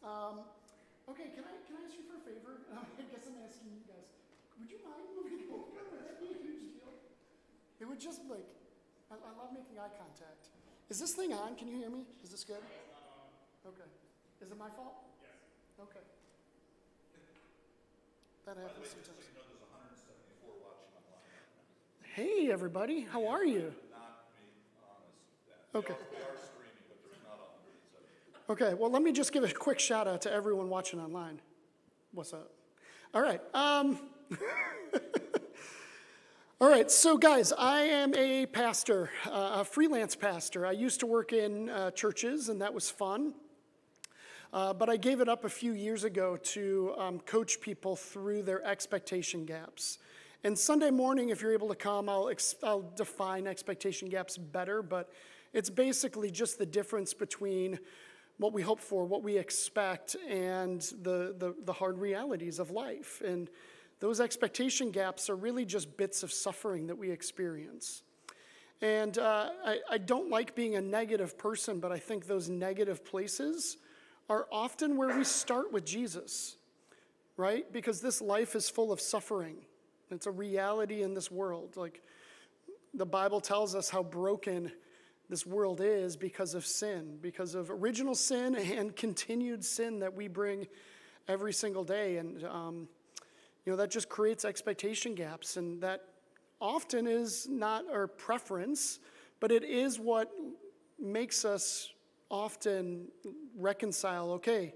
Okay, can I ask you for a favor? I guess I'm asking you guys. Would you mind moving over? Would that be a huge deal? It would just I love making eye contact. Is this thing on? Can you hear me? Is this good? Okay. Is it my fault? Yes. Okay. That happens sometimes. Just so you know, there's 174 watching online. Hey, everybody. How are you? Not be honest. Okay. We are streaming, but there's not 174. Okay. Well, let me just give a quick shout out to everyone watching online. What's up? All right. All right, so guys, I am a pastor, a freelance pastor. I used to work in churches, and that was fun. But I gave it up a few years ago to coach people through their expectation gaps. And Sunday morning, if you're able to come, I'll define expectation gaps better, but it's basically just the difference between what we hope for, what we expect, and the hard realities of life. And those expectation gaps are really just bits of suffering that we experience. And I don't like being a negative person, but I think those negative places are often where we start with Jesus, right? Because this life is full of suffering. It's a reality in this world. Like the Bible tells us how broken this world is because of sin, because of original sin and continued sin that we bring every single day. And that just creates expectation gaps, and that often is not our preference, but it is what makes us often reconcile, okay,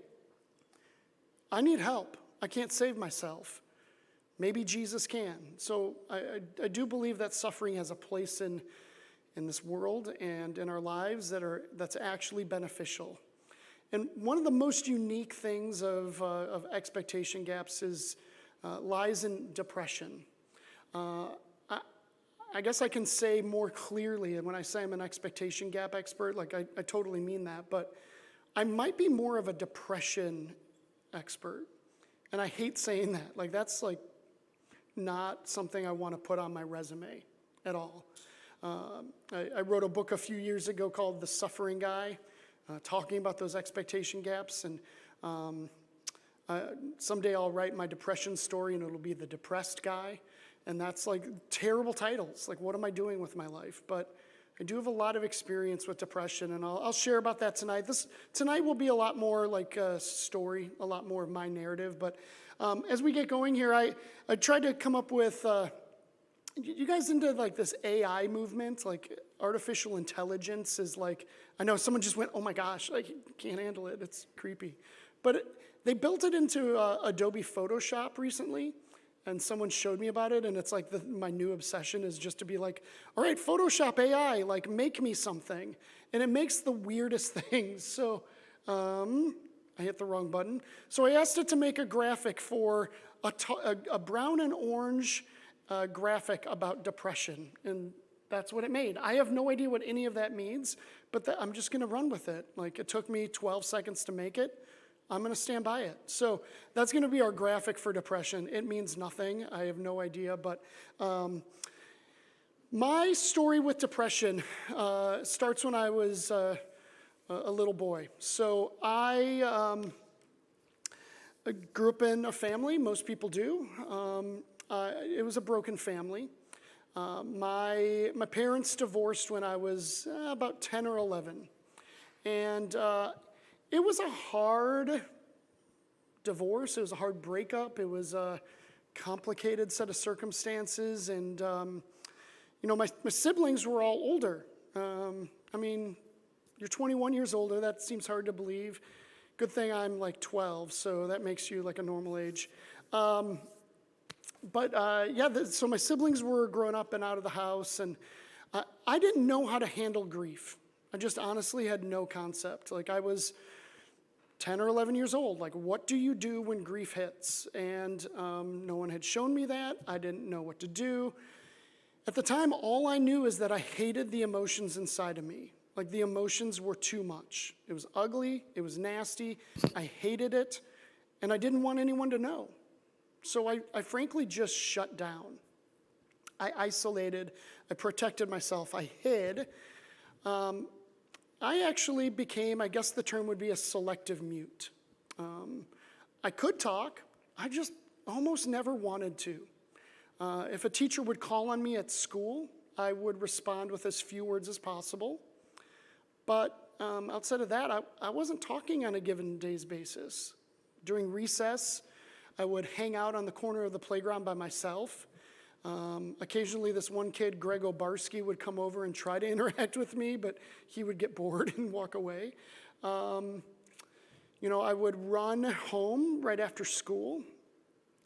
I need help. I can't save myself. Maybe Jesus can. So I do believe that suffering has a place in this world and in our lives that's actually beneficial. And one of the most unique things of expectation gaps lies in depression. I guess I can say more clearly, and when I say I'm an expectation gap expert, like I totally mean that, but I might be more of a depression expert. And I hate saying that. Like that's like not something I want to put on my resume at all. I wrote a book a few years ago called The Suffering Guy, talking about those expectation gaps, and someday I'll write my depression story and it'll be The Depressed Guy. And that's like terrible titles. Like, what am I doing with my life? But I do have a lot of experience with depression, and I'll share about that tonight. Tonight will be a lot more like a story, a lot more of my narrative. But as we get going here, I tried to come up with, you guys into like this AI movement? Like artificial intelligence is like, I know someone just went, oh my gosh, I can't handle it. It's creepy. But they built it into Adobe Photoshop recently. And someone showed me about it, and it's like my new obsession is just to be like, all right, Photoshop AI, like make me something. And it makes the weirdest things. So I hit the wrong button. So I asked it to make a graphic for a brown and orange graphic about depression. And that's what it made. I have no idea what any of that means, but I'm just going to run with it. Like it took me 12 seconds to make it. I'm going to stand by it. So that's going to be our graphic for depression. It means nothing. I have no idea. But my story with depression starts when I was a little boy. So I grew up in a family. Most people do. It was a broken family. My parents divorced when I was about 10 or 11. And it was a hard divorce. It was a hard breakup. It was a complicated set of circumstances. And, my siblings were all older. I mean, you're 21 years older. That seems hard to believe. Good thing I'm like 12, so that makes you like a normal age. So my siblings were growing up and out of the house. And I didn't know how to handle grief. I just honestly had no concept. Like I was 10 or 11 years old. Like, what do you do when grief hits? And no one had shown me that. I didn't know what to do. At the time, all I knew is that I hated the emotions inside of me. Like, the emotions were too much. It was ugly. It was nasty. I hated it. And I didn't want anyone to know. So I frankly just shut down. I isolated. I protected myself. I hid. I actually became, I guess the term would be a selective mute. I could talk, I just almost never wanted to. If a teacher would call on me at school, I would respond with as few words as possible. But outside of that, I wasn't talking on a given day's basis. During recess, I would hang out on the corner of the playground by myself. Occasionally, this one kid, Greg Obarski, would come over and try to interact with me, but he would get bored and walk away. I would run home right after school,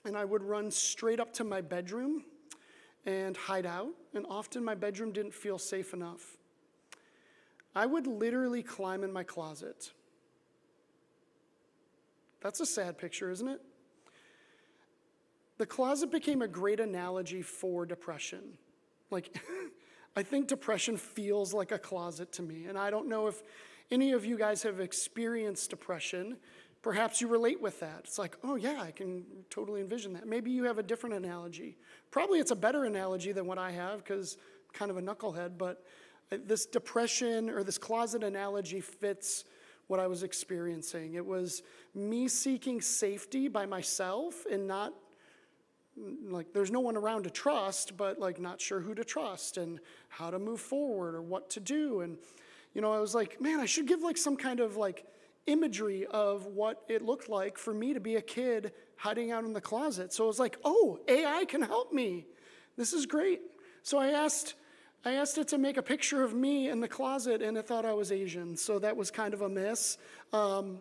and I would run straight up to my bedroom and hide out, and often my bedroom didn't feel safe enough. I would literally climb in my closet. That's a sad picture, isn't it? The closet became a great analogy for depression. I think depression feels like a closet to me, and I don't know if any of you guys have experienced depression. Perhaps you relate with that. It's like, oh yeah, I can totally envision that. Maybe you have a different analogy. Probably it's a better analogy than what I have because I'm kind of a knucklehead, but this depression or this closet analogy fits what I was experiencing. It was me seeking safety by myself and not, there's no one around to trust, but not sure who to trust and how to move forward or what to do. And, I was like, man, I should give some kind of imagery of what it looked like for me to be a kid hiding out in the closet. So I was like, oh, AI can help me. This is great. So I asked it to make a picture of me in the closet, and it thought I was Asian. So that was kind of a miss. So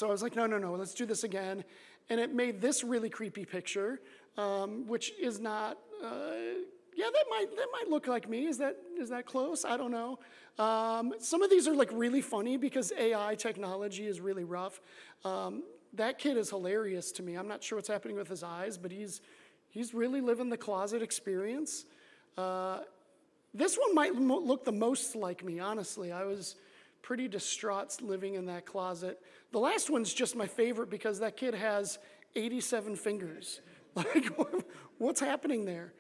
I was like, no, let's do this again. And it made this really creepy picture, which is not, that might look like me. Is that close? I don't know. Some of these are really funny because AI technology is really rough. That kid is hilarious to me. I'm not sure what's happening with his eyes, but he's really living the closet experience. This one might look the most like me, honestly. I was pretty distraught living in that closet. The last one's just my favorite because that kid has 87 fingers. What's happening there?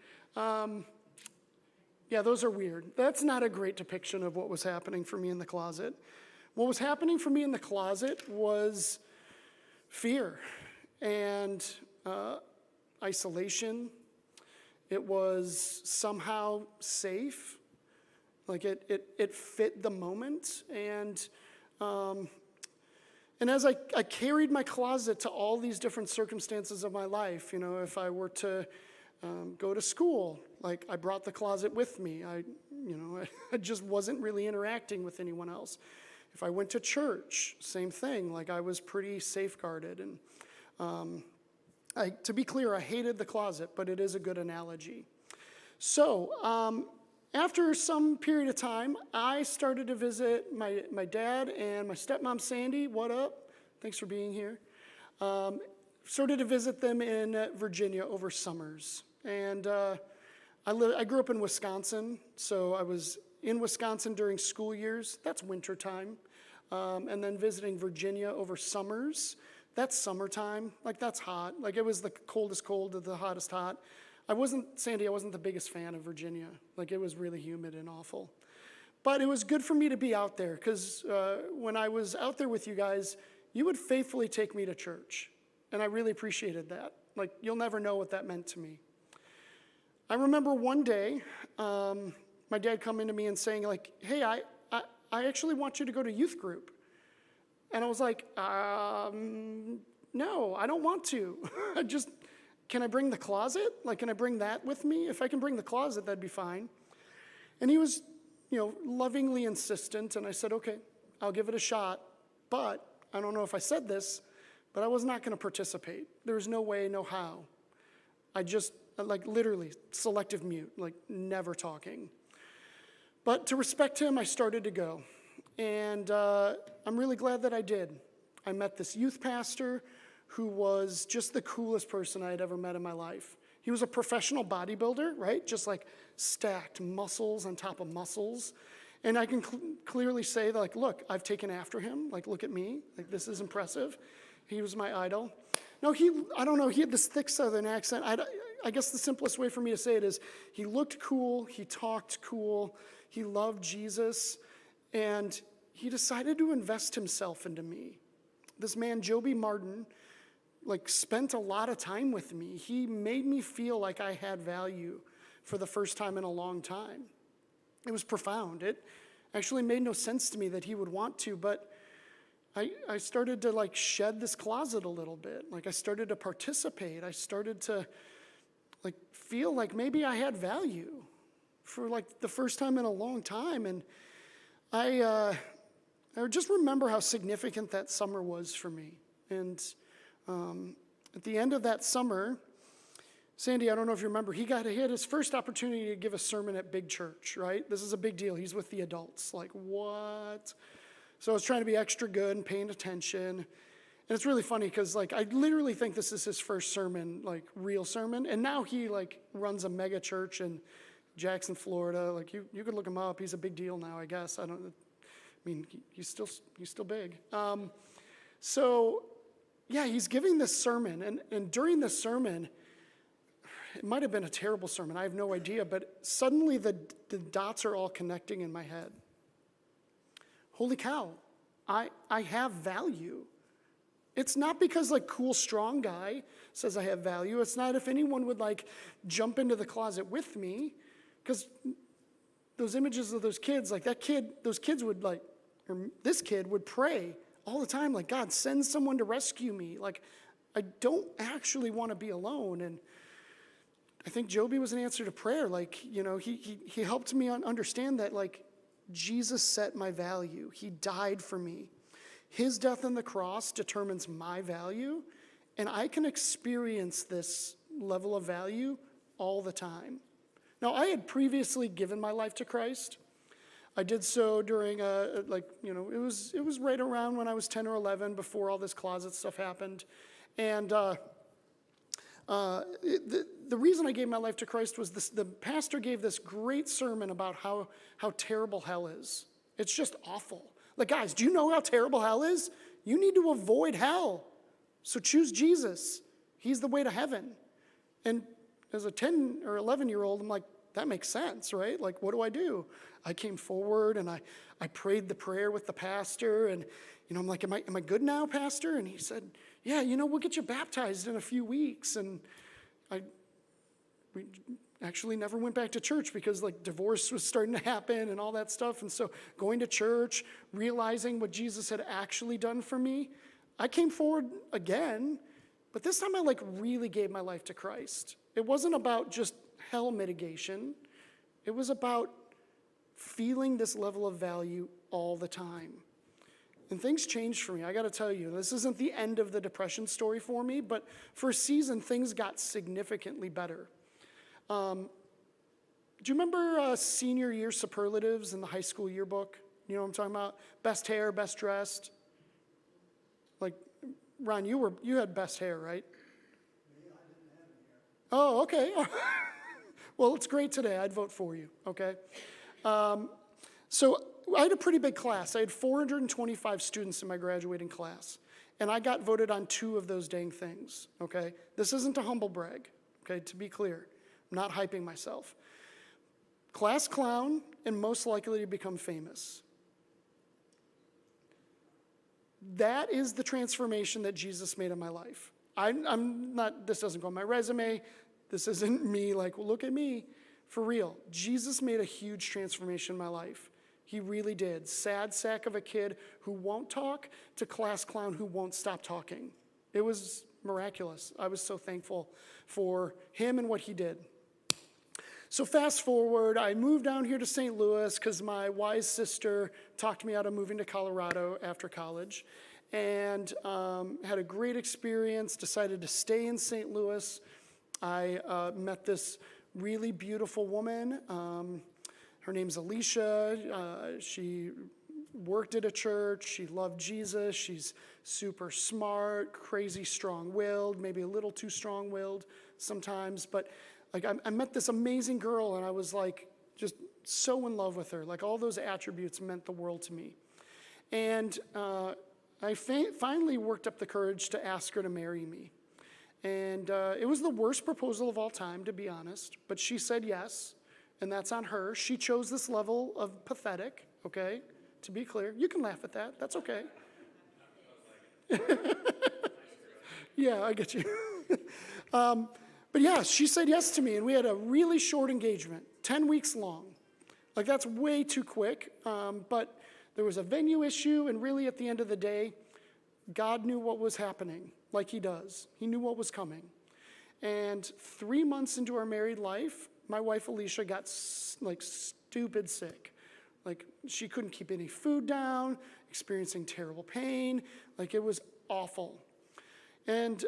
Those are weird. That's not a great depiction of what was happening for me in the closet. What was happening for me in the closet was fear and isolation. It was somehow safe. It fit the moment. And as I carried my closet to all these different circumstances of my life, if I were to go to school, I brought the closet with me. I just wasn't really interacting with anyone else. If I went to church, same thing. I was pretty safeguarded. And to be clear, I hated the closet, but it is a good analogy. So after some period of time, I started to visit my dad and my stepmom, Sandy. What up? Thanks for being here. Started to visit them in Virginia over summers. And I grew up in Wisconsin, so I was in Wisconsin during school years. That's winter time. And then visiting Virginia over summers. That's summertime. That's hot. It was the coldest cold to the hottest hot. I wasn't the biggest fan of Virginia. It was really humid and awful. But it was good for me to be out there because when I was out there with you guys, you would faithfully take me to church. And I really appreciated that. You'll never know what that meant to me. I remember one day, my dad coming to me and saying, hey, I actually want you to go to youth group. And I was like, no, I don't want to. Can I bring the closet? Can I bring that with me? If I can bring the closet, that'd be fine. And he was, lovingly insistent. And I said, okay, I'll give it a shot. But I don't know if I said this, but I was not going to participate. There was no way, no how. I just, literally, selective mute, never talking. But to respect him, I started to go. And I'm really glad that I did. I met this youth pastor who was just the coolest person I had ever met in my life. He was a professional bodybuilder, right? Just stacked muscles on top of muscles. And I can clearly say that, look, I've taken after him. Look at me. This is impressive. He was my idol. No, I don't know, he had this thick Southern accent. I guess the simplest way for me to say it is he looked cool, he talked cool, he loved Jesus, and he decided to invest himself into me. this man, Joby Martin, like spent a lot of time with me. He made me feel like I had value for the first time in a long time. It was profound. It actually made no sense to me that he would want to, but I started to like shed this closet a little bit. Like I started to participate. I started to like feel like maybe I had value for like the first time in a long time. And I just remember how significant that summer was for me. And at the end of that summer, Sandy, I don't know if you remember, he had his first opportunity to give a sermon at Big Church, right? This is a big deal. He's with the adults. Like, what? So I was trying to be extra good and paying attention. And it's really funny because, like, I literally think this is his first sermon, like, real sermon. And now he, like, runs a mega church in Jackson, Florida. Like, you could look him up. He's a big deal now, I guess. I mean, he's still big. So, yeah, he's giving this sermon. And during this sermon, it might have been a terrible sermon. I have no idea. But suddenly the dots are all connecting in my head. Holy cow, I have value. It's not because like cool, strong guy says I have value. It's not if anyone would like jump into the closet with me, because those images of those kids, like those kids would like, or this kid would pray all the time, like, God, send someone to rescue me. Like, I don't actually want to be alone. And I think Joby was an answer to prayer. Like, you know, he helped me understand that, like, Jesus set my value. He died for me. His death on the cross determines my value, and I can experience this level of value all the time. Now, I had previously given my life to Christ. I did so during it was right around when I was 10 or 11, before all this closet stuff happened. And the reason I gave my life to Christ was the pastor gave this great sermon about how terrible hell is. It's just awful. Like, guys, do you know how terrible hell is? You need to avoid hell. So choose Jesus. He's the way to heaven. And as a 10 or 11-year-old, I'm like, that makes sense, right? Like, what do? I came forward and I prayed the prayer with the pastor, and you know, I'm like, am I good now, Pastor? And he said, yeah, you know, we'll get you baptized in a few weeks. And we actually never went back to church because like divorce was starting to happen and all that stuff. And so going to church, realizing what Jesus had actually done for me, I came forward again, but this time I like really gave my life to Christ. It wasn't about just hell mitigation. It was about feeling this level of value all the time. And things changed for me. I got to tell you, this isn't the end of the depression story for me, but for a season, things got significantly better. Do you remember senior year superlatives in the high school yearbook? You know what I'm talking about? Best hair, best dressed. Like, Ron, you had best hair, right? Me, I didn't have any hair. Oh, okay. Well, it's great today. I'd vote for you, okay? So I had a pretty big class. I had 425 students in my graduating class, and I got voted on 2 of those dang things, okay? This isn't a humble brag, okay, to be clear. I'm not hyping myself. Class clown and most likely to become famous. That is the transformation that Jesus made in my life. I'm not, this doesn't go on my resume. This isn't me like, well, look at me. For real, Jesus made a huge transformation in my life. He really did. Sad sack of a kid who won't talk to class clown who won't stop talking. It was miraculous. I was so thankful for him and what he did. So fast forward, I moved down here to St. Louis because my wise sister talked me out of moving to Colorado after college, and had a great experience, decided to stay in St. Louis. I met this really beautiful woman. Her name's Alicia. She worked at a church. She loved Jesus. She's super smart, crazy strong-willed, maybe a little too strong-willed sometimes. But like I met this amazing girl, and I was like just so in love with her. Like all those attributes meant the world to me. And I finally worked up the courage to ask her to marry me. And it was the worst proposal of all time, to be honest. But she said yes, and that's on her. She chose this level of pathetic, okay? To be clear. You can laugh at that. That's okay. Yeah, I get you. But yeah, she said yes to me, and we had a really short engagement, 10 weeks long. Like, that's way too quick, but there was a venue issue, and really at the end of the day, God knew what was happening, like he does. He knew what was coming. And 3 months into our married life, my wife Alicia got stupid sick. Like, she couldn't keep any food down, experiencing terrible pain. Like, it was awful. And,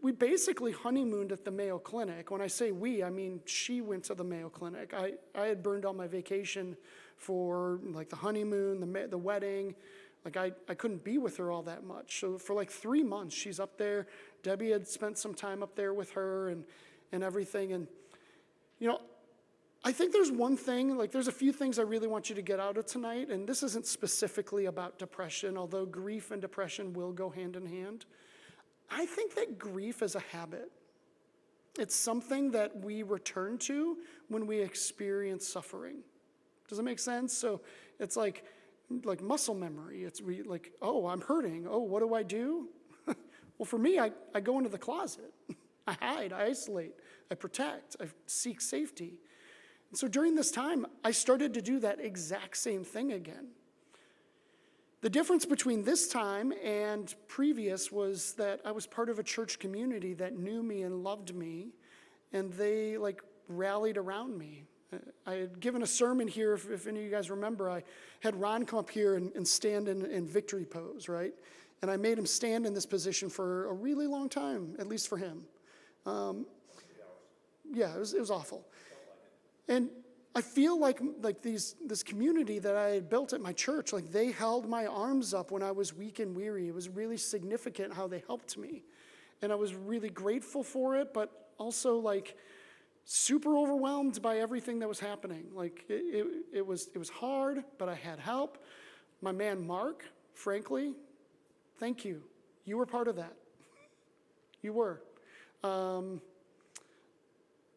we basically honeymooned at the Mayo Clinic. When I say we, I mean she went to the Mayo Clinic. I had burned all my vacation for like the honeymoon, the wedding. Like I couldn't be with her all that much. So for like 3 months, she's up there. Debbie had spent some time up there with her and everything. And, I think there's one thing, like there's a few things I really want you to get out of tonight. And this isn't specifically about depression, although grief and depression will go hand in hand. I think that grief is a habit. It's something that we return to when we experience suffering. Does that make sense? So it's like muscle memory. It's oh, I'm hurting. Oh, what do I do? Well, for me, I go into the closet. I hide, I isolate, I protect, I seek safety. And so during this time, I started to do that exact same thing again. The difference between this time and previous was that I was part of a church community that knew me and loved me, and they rallied around me. I had given a sermon here, if any of you guys remember. I had Ron come up here and stand in victory pose, right? And I made him stand in this position for a really long time, at least for him. Yeah, it was awful. And I feel like this community that I had built at my church, like they held my arms up when I was weak and weary. It was really significant how they helped me. And I was really grateful for it, but also super overwhelmed by everything that was happening. It was hard, but I had help. My man Mark, frankly, thank you. You were part of that. You were.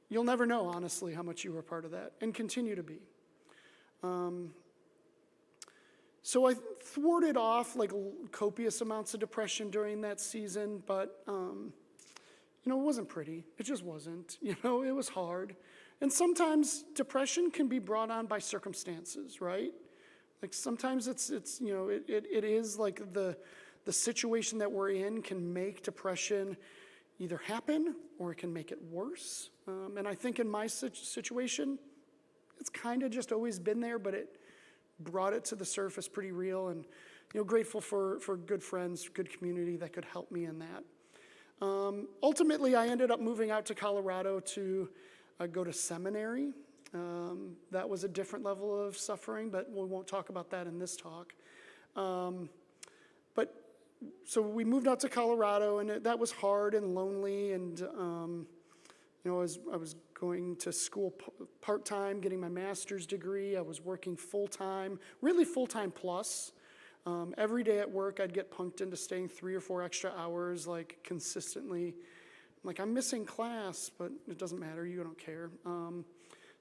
You'll never know, honestly, how much you were a part of that, and continue to be. So I thwarted off copious amounts of depression during that season, but it wasn't pretty. It just wasn't. It was hard. And sometimes depression can be brought on by circumstances, right? Sometimes it is the situation that we're in can make depression either happen or it can make it worse. And I think in my situation, it's kind of just always been there, but it brought it to the surface pretty real. And grateful for good friends, good community that could help me in that. Ultimately, I ended up moving out to Colorado to go to seminary. That was a different level of suffering, but we won't talk about that in this talk. So we moved out to Colorado, and that was hard and lonely. And I was going to school part-time, getting my master's degree. I was working full-time, really full-time plus. Every day at work, I'd get punked into staying 3 or 4 extra hours, consistently. I'm missing class, but it doesn't matter. You don't care.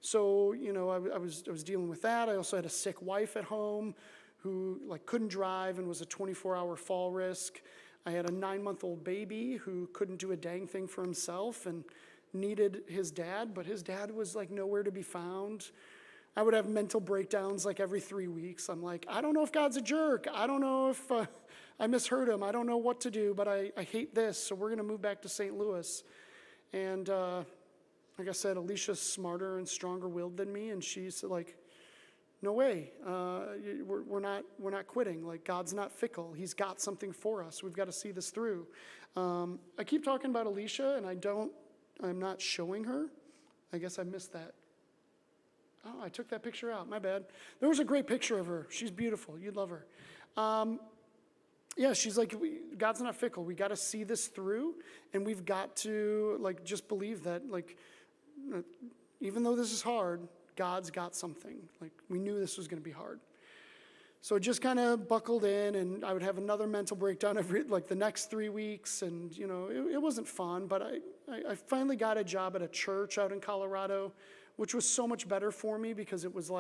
So I was dealing with that. I also had a sick wife at home who couldn't drive and was a 24-hour fall risk. I had a 9-month-old baby who couldn't do a dang thing for himself and needed his dad, but his dad was nowhere to be found. I would have mental breakdowns every 3 weeks. I'm I don't know if God's a jerk. I don't know if I misheard him. I don't know what to do, but I hate this, so we're going to move back to St. Louis. And like I said, Alicia's smarter and stronger-willed than me, and she's no way, we're not quitting. God's not fickle. He's got something for us. We've got to see this through. I keep talking about Alicia, and I'm not showing her. I guess I missed that. Oh, I took that picture out. My bad. There was a great picture of her. She's beautiful. You'd love her. Yeah, she's God's not fickle. We got to see this through, and we've got to just believe that even though this is hard, God's got something. We knew this was going to be hard. So it just kind of buckled in, and I would have another mental breakdown every the next 3 weeks, and it wasn't fun. But I finally got a job at a church out in Colorado, which was so much better for me because it was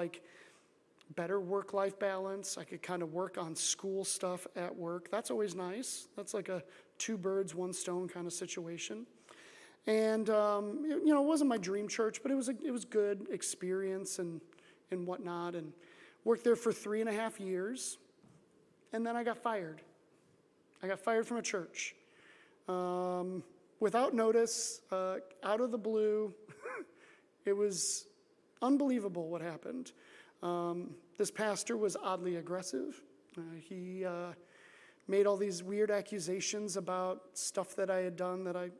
better work-life balance. I could kind of work on school stuff at work. That's always nice. That's like a two birds, one stone kind of situation. And, it wasn't my dream church, but it was good experience and whatnot. And worked there for 3.5 years. And then I got fired. I got fired from a church. Without notice, out of the blue. It was unbelievable what happened. This pastor was oddly aggressive. He made all these weird accusations about stuff that I had done that I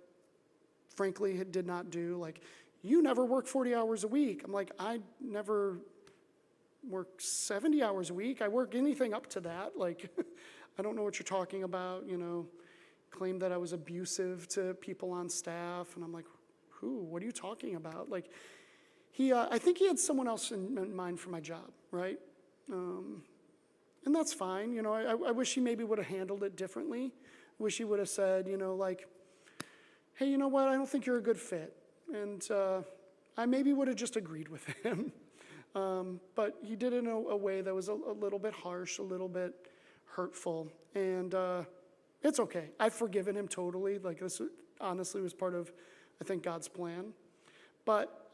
frankly did not do. Like, you never work 40 hours a week. I'm like, I never work 70 hours a week. I work anything up to that. Like, I don't know what you're talking about, claimed that I was abusive to people on staff. And I'm like, who? What are you talking about? Like, I think he had someone else in mind for my job, right? And that's fine. I wish he maybe would have handled it differently. I wish he would have said, like, hey, you know what? I don't think you're a good fit. And I maybe would have just agreed with him. But he did it in a way that was a little bit harsh, a little bit hurtful. And it's okay. I've forgiven him totally. Like, this honestly was part of, I think, God's plan. But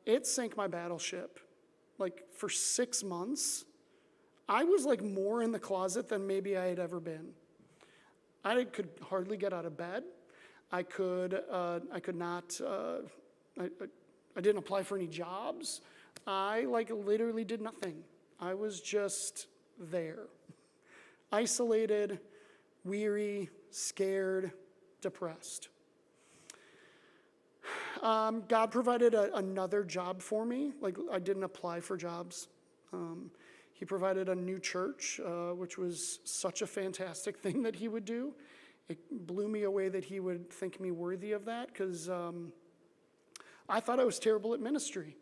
it sank my battleship. Like, for 6 months, I was like more in the closet than maybe I had ever been. I could hardly get out of bed. I didn't apply for any jobs. I literally did nothing. I was just there. Isolated, weary, scared, depressed. God provided another job for me. Like, I didn't apply for jobs. He provided a new church, which was such a fantastic thing that he would do. It blew me away that he would think me worthy of that, because I thought I was terrible at ministry.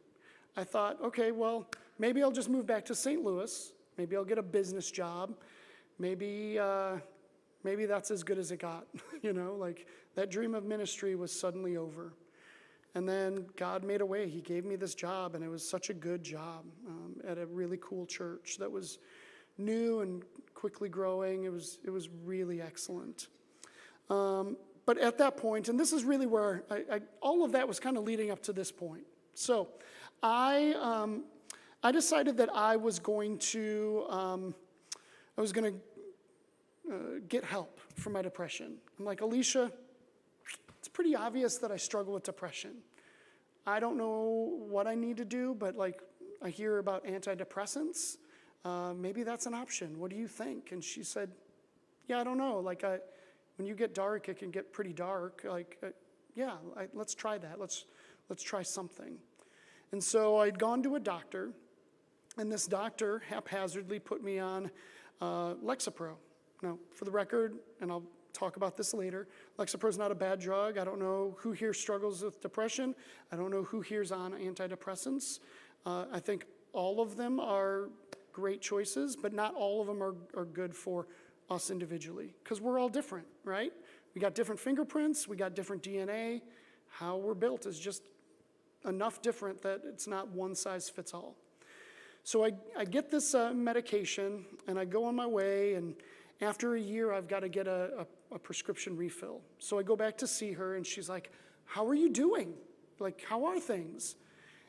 I thought, okay, well, maybe I'll just move back to St. Louis. Maybe I'll get a business job. Maybe that's as good as it got. Like, that dream of ministry was suddenly over. And then God made a way. He gave me this job, and it was such a good job at a really cool church that was new and quickly growing. It was really excellent. But at that point, and this is really where all of that was kind of leading up to this point. So I decided that I was going to get help for my depression. I'm like, Alicia, it's pretty obvious that I struggle with depression. I don't know what I need to do, but I hear about antidepressants. Maybe that's an option. What do you think? And she said, yeah, I don't know. When you get dark, it can get pretty dark. Let's try that. Let's try something. And so I'd gone to a doctor, and this doctor haphazardly put me on Lexapro. Now, for the record, and I'll talk about this later, Lexapro is not a bad drug. I don't know who here struggles with depression. I don't know who here's on antidepressants. I think all of them are great choices, but not all of them are good for us individually, because we're all different, right? We got different fingerprints, we got different DNA. How we're built is just enough different that it's not one size fits all. So I get this medication, and I go on my way, and after a year, I've got to get a prescription refill. So I go back to see her, and she's like, how are you doing? Like, how are things?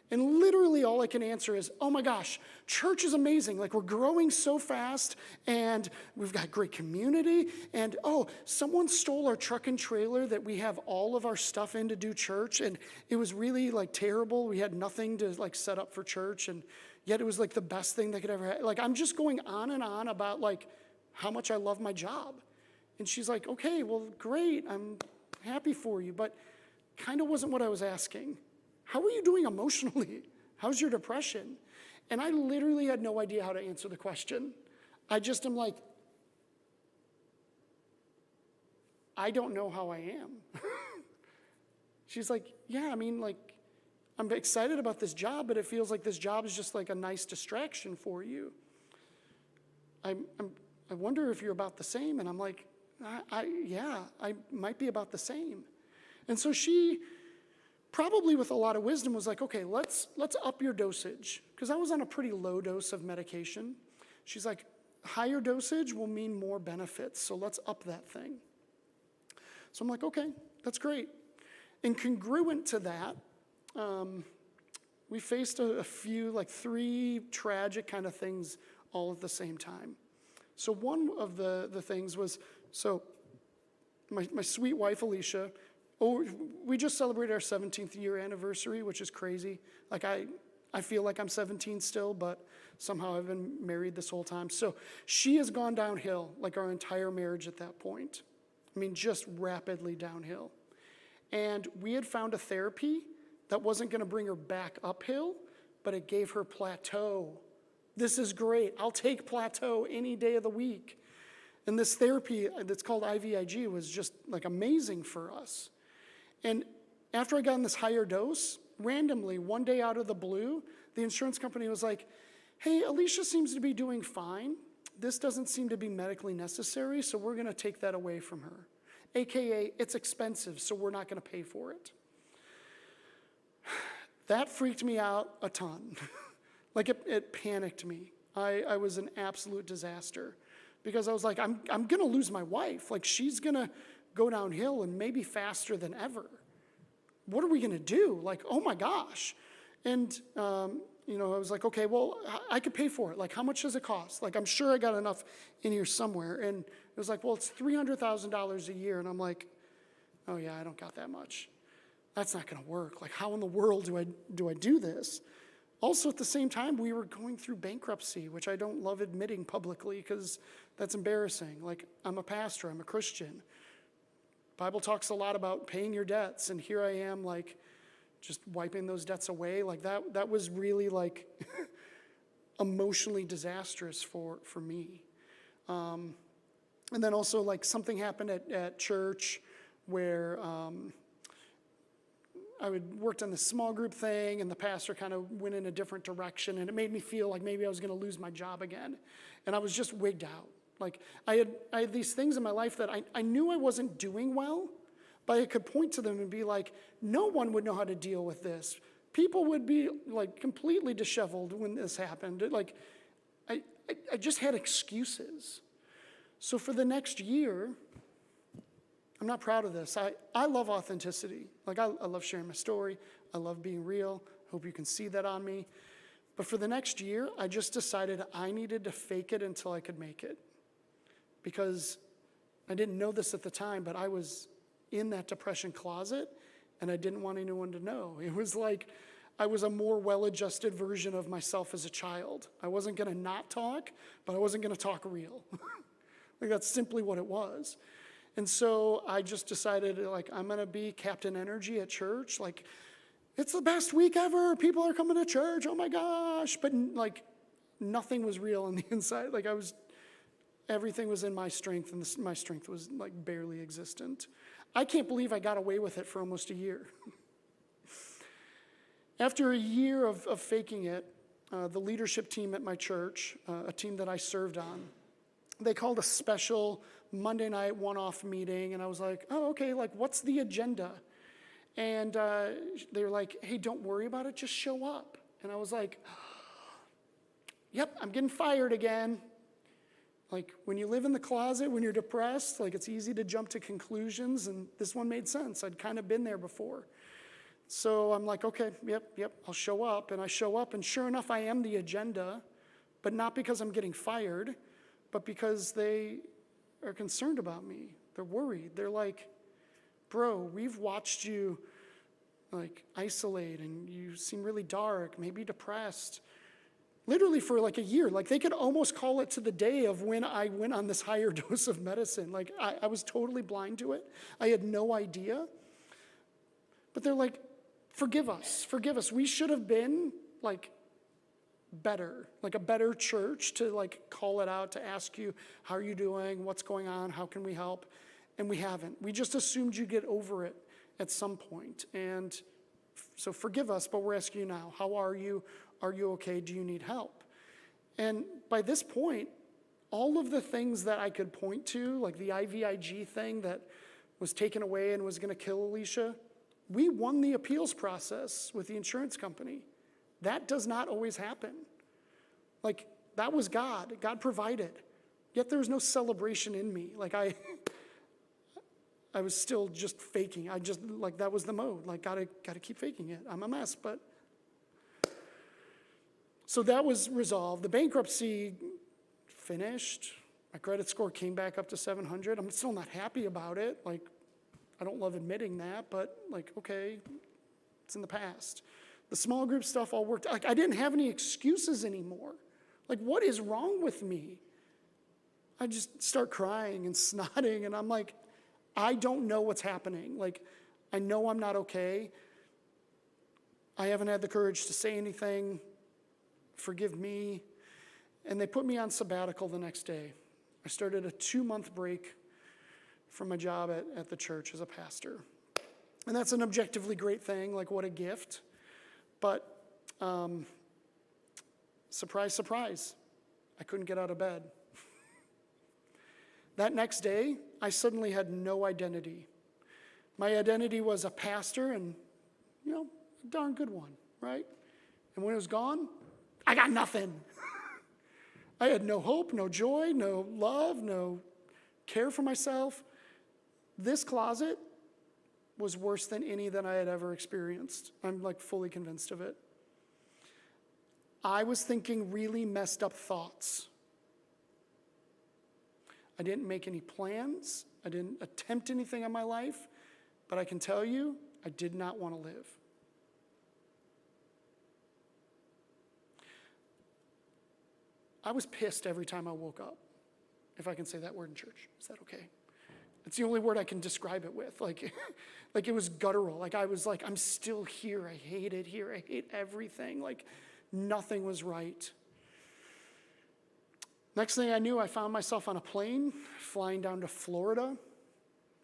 And literally all I can answer is, oh my gosh, church is amazing. Like, we're growing so fast, and we've got great community, and oh, someone stole our truck and trailer that we have all of our stuff in to do church, and it was really terrible. We had nothing to set up for church, and yet it was the best thing they could ever have. I'm just going on and on about how much I love my job. And she's like, okay, well, great, I'm happy for you, but kind of wasn't what I was asking. How are you doing emotionally? How's your depression? And I literally had no idea how to answer the question. I just am like, I don't know how I am. She's like, yeah, I'm excited about this job, but it feels like this job is just a nice distraction for you. I wonder if you're about the same. And I'm like, yeah, I might be about the same. And so she probably with a lot of wisdom, was like, okay, let's up your dosage. Because I was on a pretty low dose of medication. She's like, higher dosage will mean more benefits, so let's up that thing. So I'm like, okay, that's great. And congruent to that, we faced a few, like 3 tragic kind of things all at the same time. So one of the things was, so my sweet wife, Alicia, we just celebrated our 17th year anniversary, which is crazy. Like I feel like I'm 17 still, but somehow I've been married this whole time. So she has gone downhill, like our entire marriage at that point. I mean, just rapidly downhill. And we had found a therapy that wasn't going to bring her back uphill, but it gave her plateau. This is great. I'll take plateau any day of the week. And this therapy that's called IVIG was just like amazing for us. And after I got on this higher dose, randomly, one day out of the blue, the insurance company was like, hey, Alicia seems to be doing fine. This doesn't seem to be medically necessary, so we're going to take that away from her. AKA, it's expensive, so we're not going to pay for it. That freaked me out a ton. Like it panicked me. I was an absolute disaster because I was like, I'm going to lose my wife. Like she's going to go downhill and maybe faster than ever. What are we going to do? Like, oh my gosh. And, I was like, okay, well, I could pay for it. Like, how much does it cost? Like, I'm sure I got enough in here somewhere. And it was like, well, it's $300,000 a year. And I'm like, oh yeah, I don't got that much. That's not going to work. Like, how in the world do I do this? Also, at the same time, we were going through bankruptcy, which I don't love admitting publicly because that's embarrassing. Like, I'm a pastor, I'm a Christian. Bible talks a lot about paying your debts, and here I am, like, just wiping those debts away. Like, that was really, like, emotionally disastrous for me. And then also, like, something happened at church where I worked on the small group thing, and the pastor kind of went in a different direction, and it made me feel like maybe I was going to lose my job again. And I was just wigged out. Like, I had these things in my life that I knew I wasn't doing well, but I could point to them and be like, no one would know how to deal with this. People would be, like, completely disheveled when this happened. Like, I just had excuses. So for the next year, I'm not proud of this. I love authenticity. Like, I love sharing my story. I love being real. Hope you can see that on me. But for the next year, I just decided I needed to fake it until I could make it. Because I didn't know this at the time, but I was in that depression closet, and I didn't want anyone to know. It was like I was a more well-adjusted version of myself as a child. I wasn't going to not talk, but I wasn't going to talk real. Like, that's simply what it was. And so I just decided, like, I'm going to be Captain Energy at church. Like, it's the best week ever. People are coming to church. Oh, my gosh. But, like, nothing was real on the inside. Like, everything was in my strength, and my strength was, like, barely existent. I can't believe I got away with it for almost a year. After a year of faking it, the leadership team at my church, a team that I served on, they called a special Monday night one-off meeting, and I was like, oh, okay, like, what's the agenda? And they were like, hey, don't worry about it, just show up. And I was like, yep, I'm getting fired again. Like, when you live in the closet, when you're depressed, like, it's easy to jump to conclusions, and this one made sense. I'd kind of been there before. So I'm like, okay, yep, I'll show up. And I show up, and sure enough, I am the agenda, but not because I'm getting fired, but because they are concerned about me. They're worried. They're like, bro, we've watched you, like, isolate, and you seem really dark, maybe depressed. Literally for like a year. Like, they could almost call it to the day of when I went on this higher dose of medicine. Like, I was totally blind to it. I had no idea. But they're like, forgive us. We should have been, like, better, like a better church to, like, call it out, to ask you, how are you doing? What's going on? How can we help? And we haven't. We just assumed you'd get over it at some point. And so forgive us, but we're asking you now, how are you? Are you okay? Do you need help? And by this point, all of the things that I could point to, like the IVIG thing that was taken away and was going to kill Alicia, We won the appeals process with the insurance company. That does not always happen. Like, that was God. God provided. Yet there was no celebration in me. Like, I was still just faking. That was the mode. Like, gotta keep faking it. I'm a mess, but. So that was resolved. The bankruptcy finished. My credit score came back up to 700. I'm still not happy about it. Like, I don't love admitting that, but like, okay, it's in the past. The small group stuff all worked. Like, I didn't have any excuses anymore. Like, what is wrong with me? I just start crying and snotting, and I'm like, I don't know what's happening. Like, I know I'm not okay. I haven't had the courage to say anything. Forgive me. And they put me on sabbatical the next day. I started a 2-month break from my job at the church as a pastor. And that's an objectively great thing, like what a gift. But surprise, surprise, I couldn't get out of bed. That next day, I suddenly had no identity. My identity was a pastor and, a darn good one, right? And when it was gone, I got nothing. I had no hope, no joy, no love, no care for myself. This closet was worse than any that I had ever experienced. I'm like fully convinced of it. I was thinking really messed up thoughts. I didn't make any plans. I didn't attempt anything in my life. But I can tell you, I did not want to live. I was pissed every time I woke up, if I can say that word in church. Is that okay? It's the only word I can describe it with. Like it was guttural. Like, I was like, I'm still here. I hate it here. I hate everything. Like, nothing was right. Next thing I knew, I found myself on a plane flying down to Florida.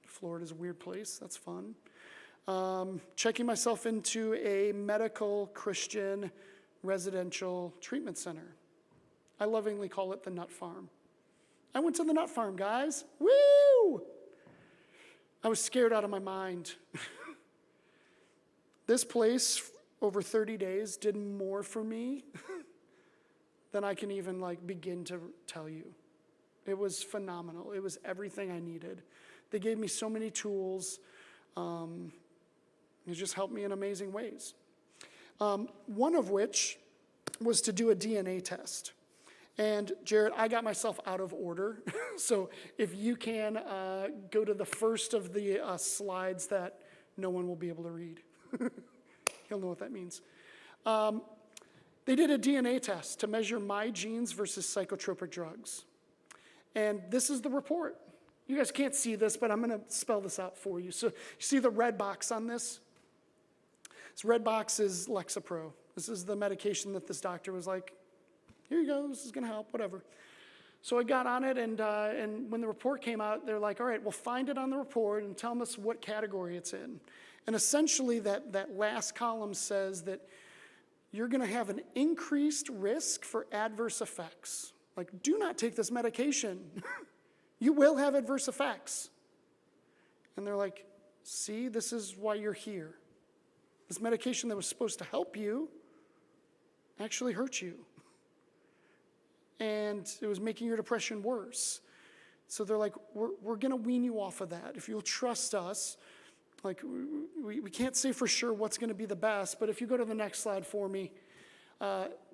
Florida's a weird place. That's fun. Checking myself into a medical Christian residential treatment center. I lovingly call it the Nut Farm. I went to the Nut Farm, guys. Woo! I was scared out of my mind. This place, over 30 days, did more for me than I can even begin to tell you. It was phenomenal. It was everything I needed. They gave me so many tools. It just helped me in amazing ways. One of which was to do a DNA test. And Jared, I got myself out of order. So if you can go to the first of the slides that no one will be able to read. You'll know what that means. They did a DNA test to measure my genes versus psychotropic drugs. And this is the report. You guys can't see this, but I'm going to spell this out for you. So you see the red box on this? This red box is Lexapro. This is the medication that this doctor was like, here you go, this is going to help, whatever. So I got on it, and when the report came out, they're like, all right, well, find it on the report and tell us what category it's in. And essentially, that last column says that you're going to have an increased risk for adverse effects. Like, do not take this medication. You will have adverse effects. And they're like, see, this is why you're here. This medication that was supposed to help you actually hurt you. And it was making your depression worse. So they're like, we're going to wean you off of that. If you'll trust us, like, we can't say for sure what's going to be the best, but if you go to the next slide for me,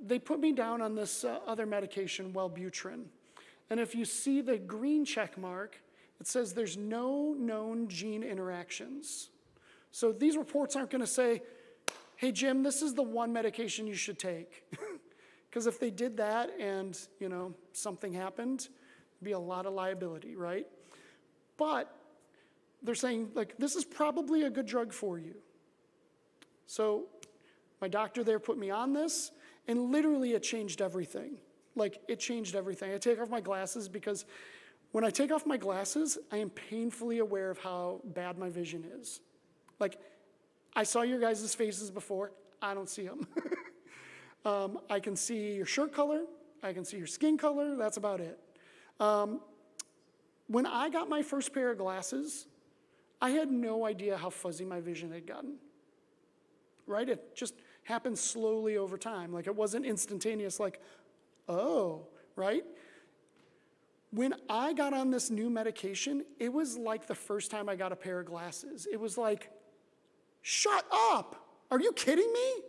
they put me down on this other medication, Wellbutrin. And if you see the green check mark, it says there's no known gene interactions. So these reports aren't going to say, hey, Jim, this is the one medication you should take. Because if they did that and, something happened, it'd be a lot of liability, right? But they're saying, this is probably a good drug for you. So my doctor there put me on this, and literally it changed everything. It changed everything. I take off my glasses because when I take off my glasses, I am painfully aware of how bad my vision is. I saw your guys' faces before. I don't see them. I can see your shirt color. I can see your skin color. That's about it. When I got my first pair of glasses, I had no idea how fuzzy my vision had gotten, right? It just happened slowly over time. Like, it wasn't instantaneous, like, oh, right? When I got on this new medication, it was like the first time I got a pair of glasses. It was like, shut up. Are you kidding me?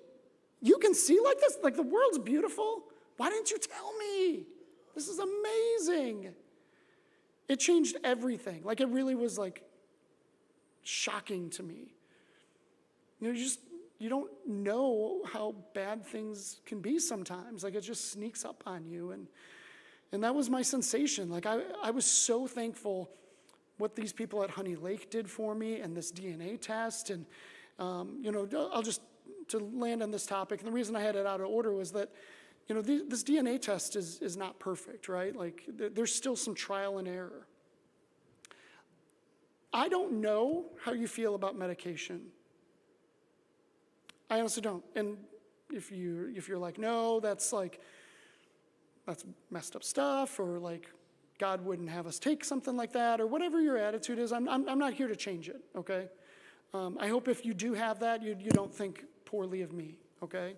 You can see like this? Like, the world's beautiful? Why didn't you tell me? This is amazing. It changed everything. Like, it really was like shocking to me. You know, you don't know how bad things can be sometimes. Like, it just sneaks up on you. And that was my sensation. Like, I was so thankful what these people at Honey Lake did for me and this DNA test. And, you know, I'll just, to land on this topic, and the reason I had it out of order was that, you know, this DNA test is not perfect, right? Like, there's still some trial and error. I don't know how you feel about medication. I honestly don't. And if you're like, no, that's messed up stuff, or like God wouldn't have us take something like that, or whatever your attitude is, I'm not here to change it, okay? I hope if you do have that, you don't think poorly of me, okay?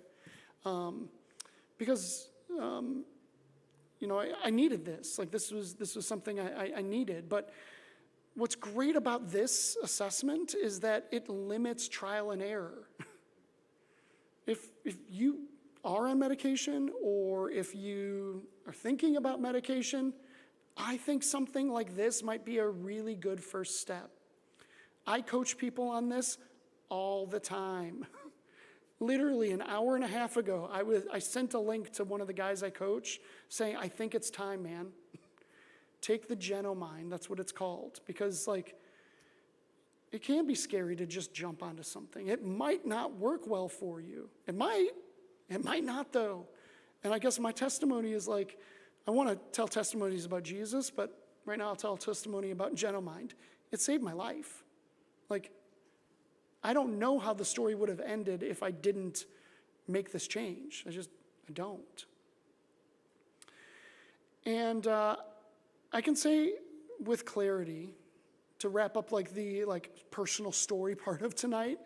Because, you know, I needed this. Like, this was something I needed. But what's great about this assessment is that it limits trial and error. If you are on medication, or if you are thinking about medication, I think something like this might be a really good first step. I coach people on this all the time. Literally an hour and a half ago, I sent a link to one of the guys I coach saying, I think it's time, man. Take the Genomind, that's what it's called. Because, like, it can be scary to just jump onto something. It might not work well for you. It might not, though. And I guess my testimony is, like, I want to tell testimonies about Jesus, but right now I'll tell a testimony about Genomind. It saved my life. Like, I don't know how the story would have ended if I didn't make this change. I don't. And I can say with clarity, to wrap up like the personal story part of tonight,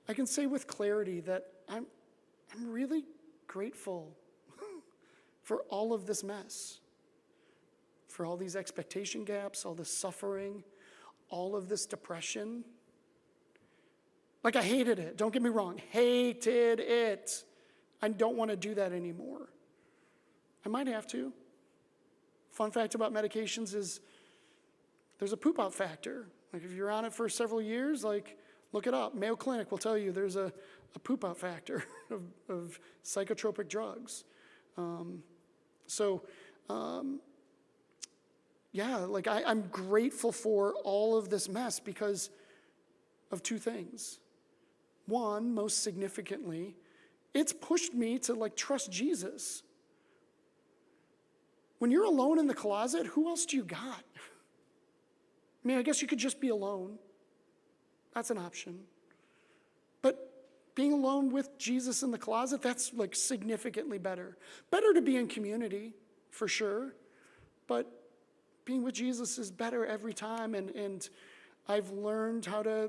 I can say with clarity that I'm really grateful for all of this mess, for all these expectation gaps, all this suffering, all of this depression. Like, I hated it. Don't get me wrong. Hated it. I don't want to do that anymore. I might have to. Fun fact about medications is there's a poop out factor. Like, if you're on it for several years, like, look it up. Mayo Clinic will tell you there's a poop out factor of psychotropic drugs. Yeah, like, I'm grateful for all of this mess because of two things. One, most significantly, it's pushed me to, like, trust Jesus. When you're alone in the closet, who else do you got? I mean, I guess you could just be alone. That's an option. But being alone with Jesus in the closet, that's, like, significantly better. Better to be in community, for sure. But being with Jesus is better every time. And I've learned how to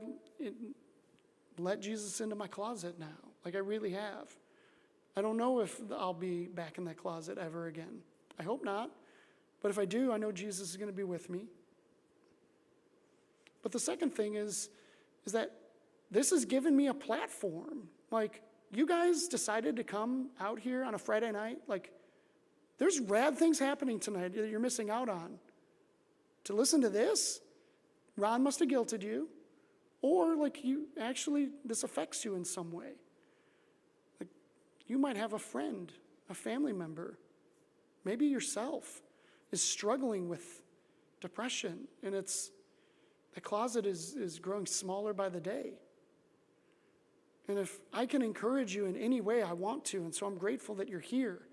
let Jesus into my closet now. Like, I really have. I don't know if I'll be back in that closet ever again. I hope not. But if I do, I know Jesus is going to be with me. But the second thing is that this has given me a platform. Like, you guys decided to come out here on a Friday night. Like, there's rad things happening tonight that you're missing out on. To listen to this, Ron must have guilted you. Or, like, this affects you in some way. Like, you might have a friend, a family member, maybe yourself is struggling with depression, and the closet is growing smaller by the day. And if I can encourage you in any way, I want to, and so I'm grateful that you're here.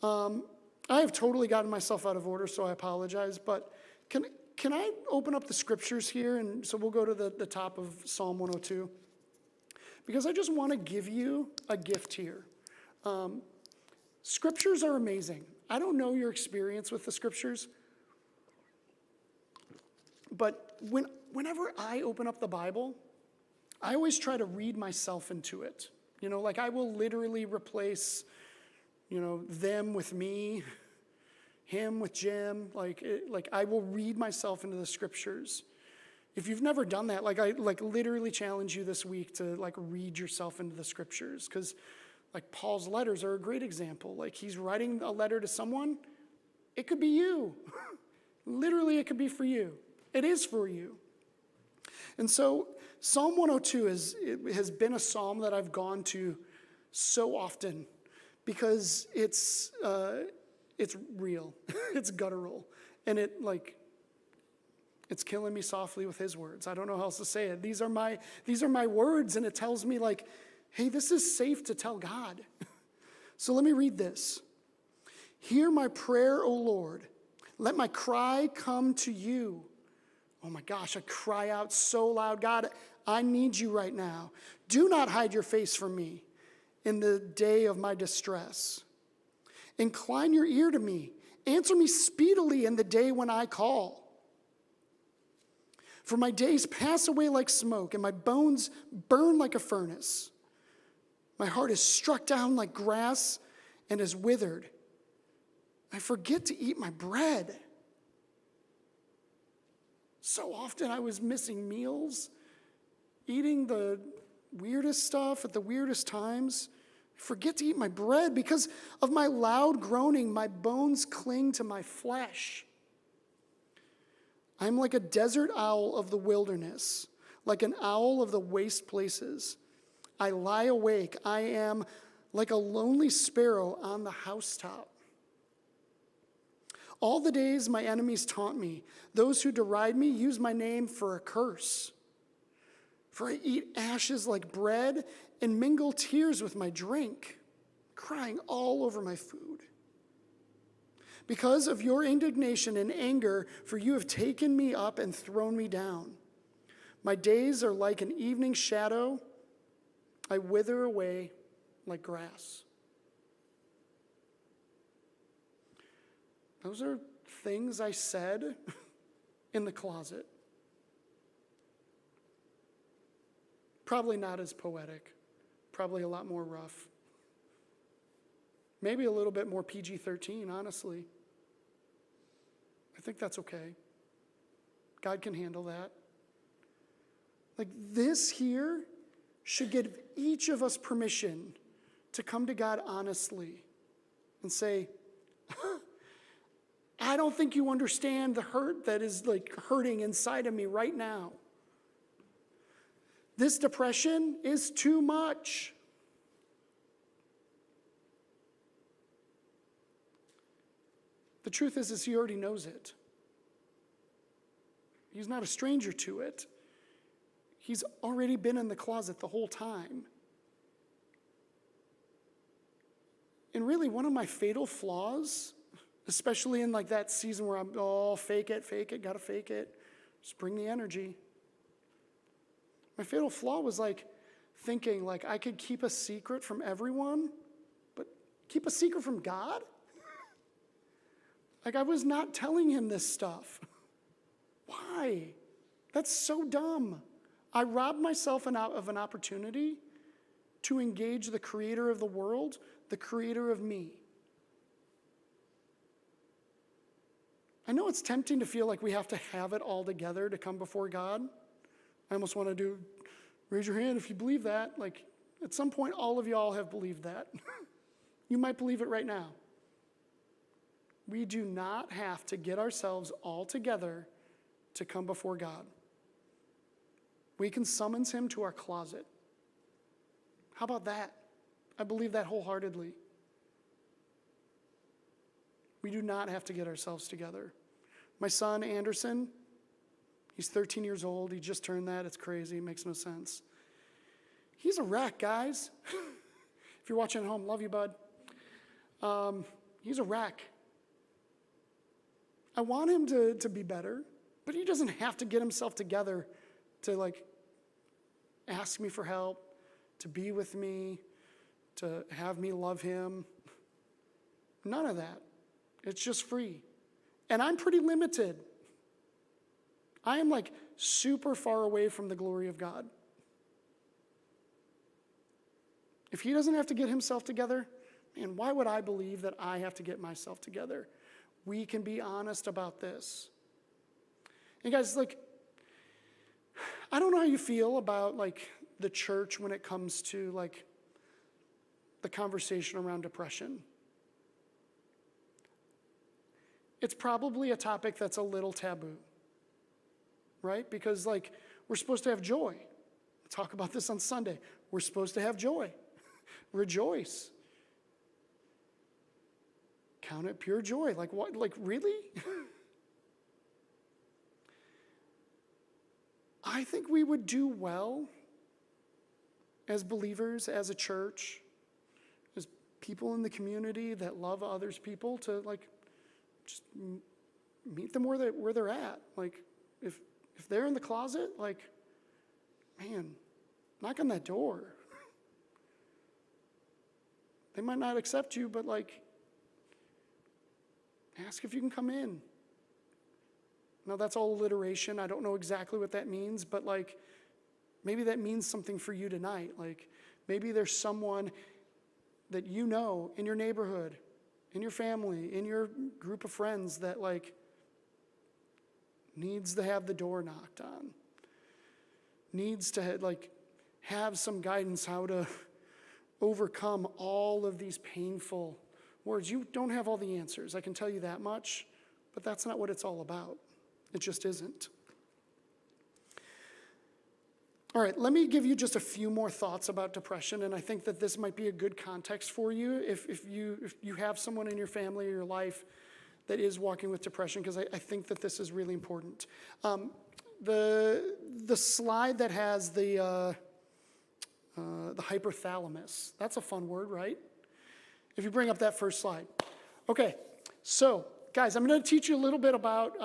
I have totally gotten myself out of order, so I apologize, but can I open up the scriptures here? And so we'll go to the top of Psalm 102. Because I just want to give you a gift here. Scriptures are amazing. I don't know your experience with the scriptures, but when whenever I open up the Bible, I always try to read myself into it. Like I will literally replace, them with me, him with Jim. Like I will read myself into the scriptures. If you've never done that, I literally challenge you this week to read yourself into the scriptures, because Paul's letters are a great example. He's writing a letter to someone. It could be you. Literally, it could be for you. It is for you. And so Psalm 102 has been a psalm that I've gone to so often because it's real. It's guttural. And it's killing me softly with his words. I don't know how else to say it. These are my words, and it tells me hey, this is safe to tell God. So let me read this. Hear my prayer, O Lord. Let my cry come to you. Oh my gosh, I cry out so loud. God, I need you right now. Do not hide your face from me in the day of my distress. Incline your ear to me. Answer me speedily in the day when I call. For my days pass away like smoke, and my bones burn like a furnace. My heart is struck down like grass and is withered. I forget to eat my bread. So often I was missing meals, eating the weirdest stuff at the weirdest times. I forget to eat my bread because of my loud groaning. My bones cling to my flesh. I'm like a desert owl of the wilderness, like an owl of the waste places. I lie awake. I am like a lonely sparrow on the housetop. All the days my enemies taunt me. Those who deride me use my name for a curse. For I eat ashes like bread and mingle tears with my drink, crying all over my food. Because of your indignation and anger, for you have taken me up and thrown me down. My days are like an evening shadow. I wither away like grass. Those are things I said in the closet. Probably not as poetic. Probably a lot more rough. Maybe a little bit more PG-13, honestly. I think that's okay. God can handle that. This here should give each of us permission to come to God honestly and say, I don't think you understand the hurt that is hurting inside of me right now. This depression is too much. The truth is he already knows it. He's not a stranger to it. He's already been in the closet the whole time. And really, one of my fatal flaws, especially in that season where I'm, fake it, gotta fake it, just bring the energy. My fatal flaw was thinking I could keep a secret from everyone, but keep a secret from God? I was not telling him this stuff. Why? That's so dumb. I robbed myself of an opportunity to engage the creator of the world, the creator of me. I know it's tempting to feel like we have to have it all together to come before God. I almost want to raise your hand if you believe that. At some point, all of y'all have believed that. You might believe it right now. We do not have to get ourselves all together to come before God. We can summons him to our closet. How about that? I believe that wholeheartedly. We do not have to get ourselves together. My son, Anderson, he's 13 years old. He just turned that. It's crazy. It makes no sense. He's a wreck, guys. If you're watching at home, love you, bud. He's a wreck. I want him to be better, but he doesn't have to get himself together to ask me for help, to be with me, to have me love him. None of that. It's just free. And I'm pretty limited. I am super far away from the glory of God. If he doesn't have to get himself together, man, why would I believe that I have to get myself together? We can be honest about this. And guys, I don't know how you feel about the church when it comes to the conversation around depression. It's probably a topic that's a little taboo, right? Because we're supposed to have joy. We'll talk about this on Sunday. We're supposed to have joy. Rejoice. Count it pure joy. What? Really? I think we would do well as believers, as a church, as people in the community that love others people to just meet them where they're at. If they're in the closet, man, knock on that door. They might not accept you, but ask if you can come in. Now that's all alliteration. I don't know exactly what that means, but maybe that means something for you tonight. Maybe there's someone that you know in your neighborhood, in your family, in your group of friends that needs to have the door knocked on. Needs to have some guidance how to overcome all of these painful words. You don't have all the answers, I can tell you that much, but that's not what it's all about. It just isn't. All right, let me give you just a few more thoughts about depression, and I think that this might be a good context for you if you have someone in your family or your life that is walking with depression, because I think that this is really important. The slide that has the hypothalamus, that's a fun word, right? If you bring up that first slide. Okay, so guys, I'm going to teach you a little bit about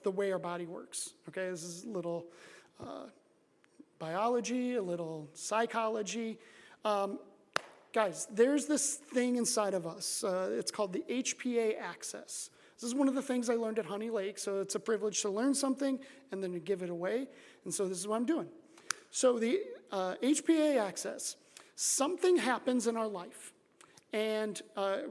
the way our body works. Okay, this is a little biology, a little psychology. Guys, there's this thing inside of us. It's called the HPA axis. This is one of the things I learned at Honey Lake, so it's a privilege to learn something and then to give it away. And so this is what I'm doing. So the HPA axis, something happens in our life. And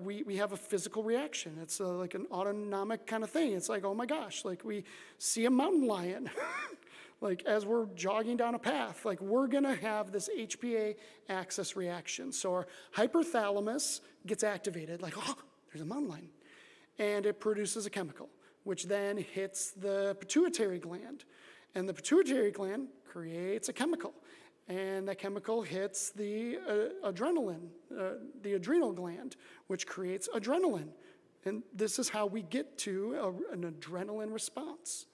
we have a physical reaction. It's like an autonomic kind of thing. It's oh my gosh, we see a mountain lion. As we're jogging down a path, we're gonna have this HPA axis reaction. So our hypothalamus gets activated, oh, there's a mountain lion. And it produces a chemical, which then hits the pituitary gland. And the pituitary gland creates a chemical. And that chemical hits the adrenaline, the adrenal gland, which creates adrenaline. And this is how we get to an adrenaline response.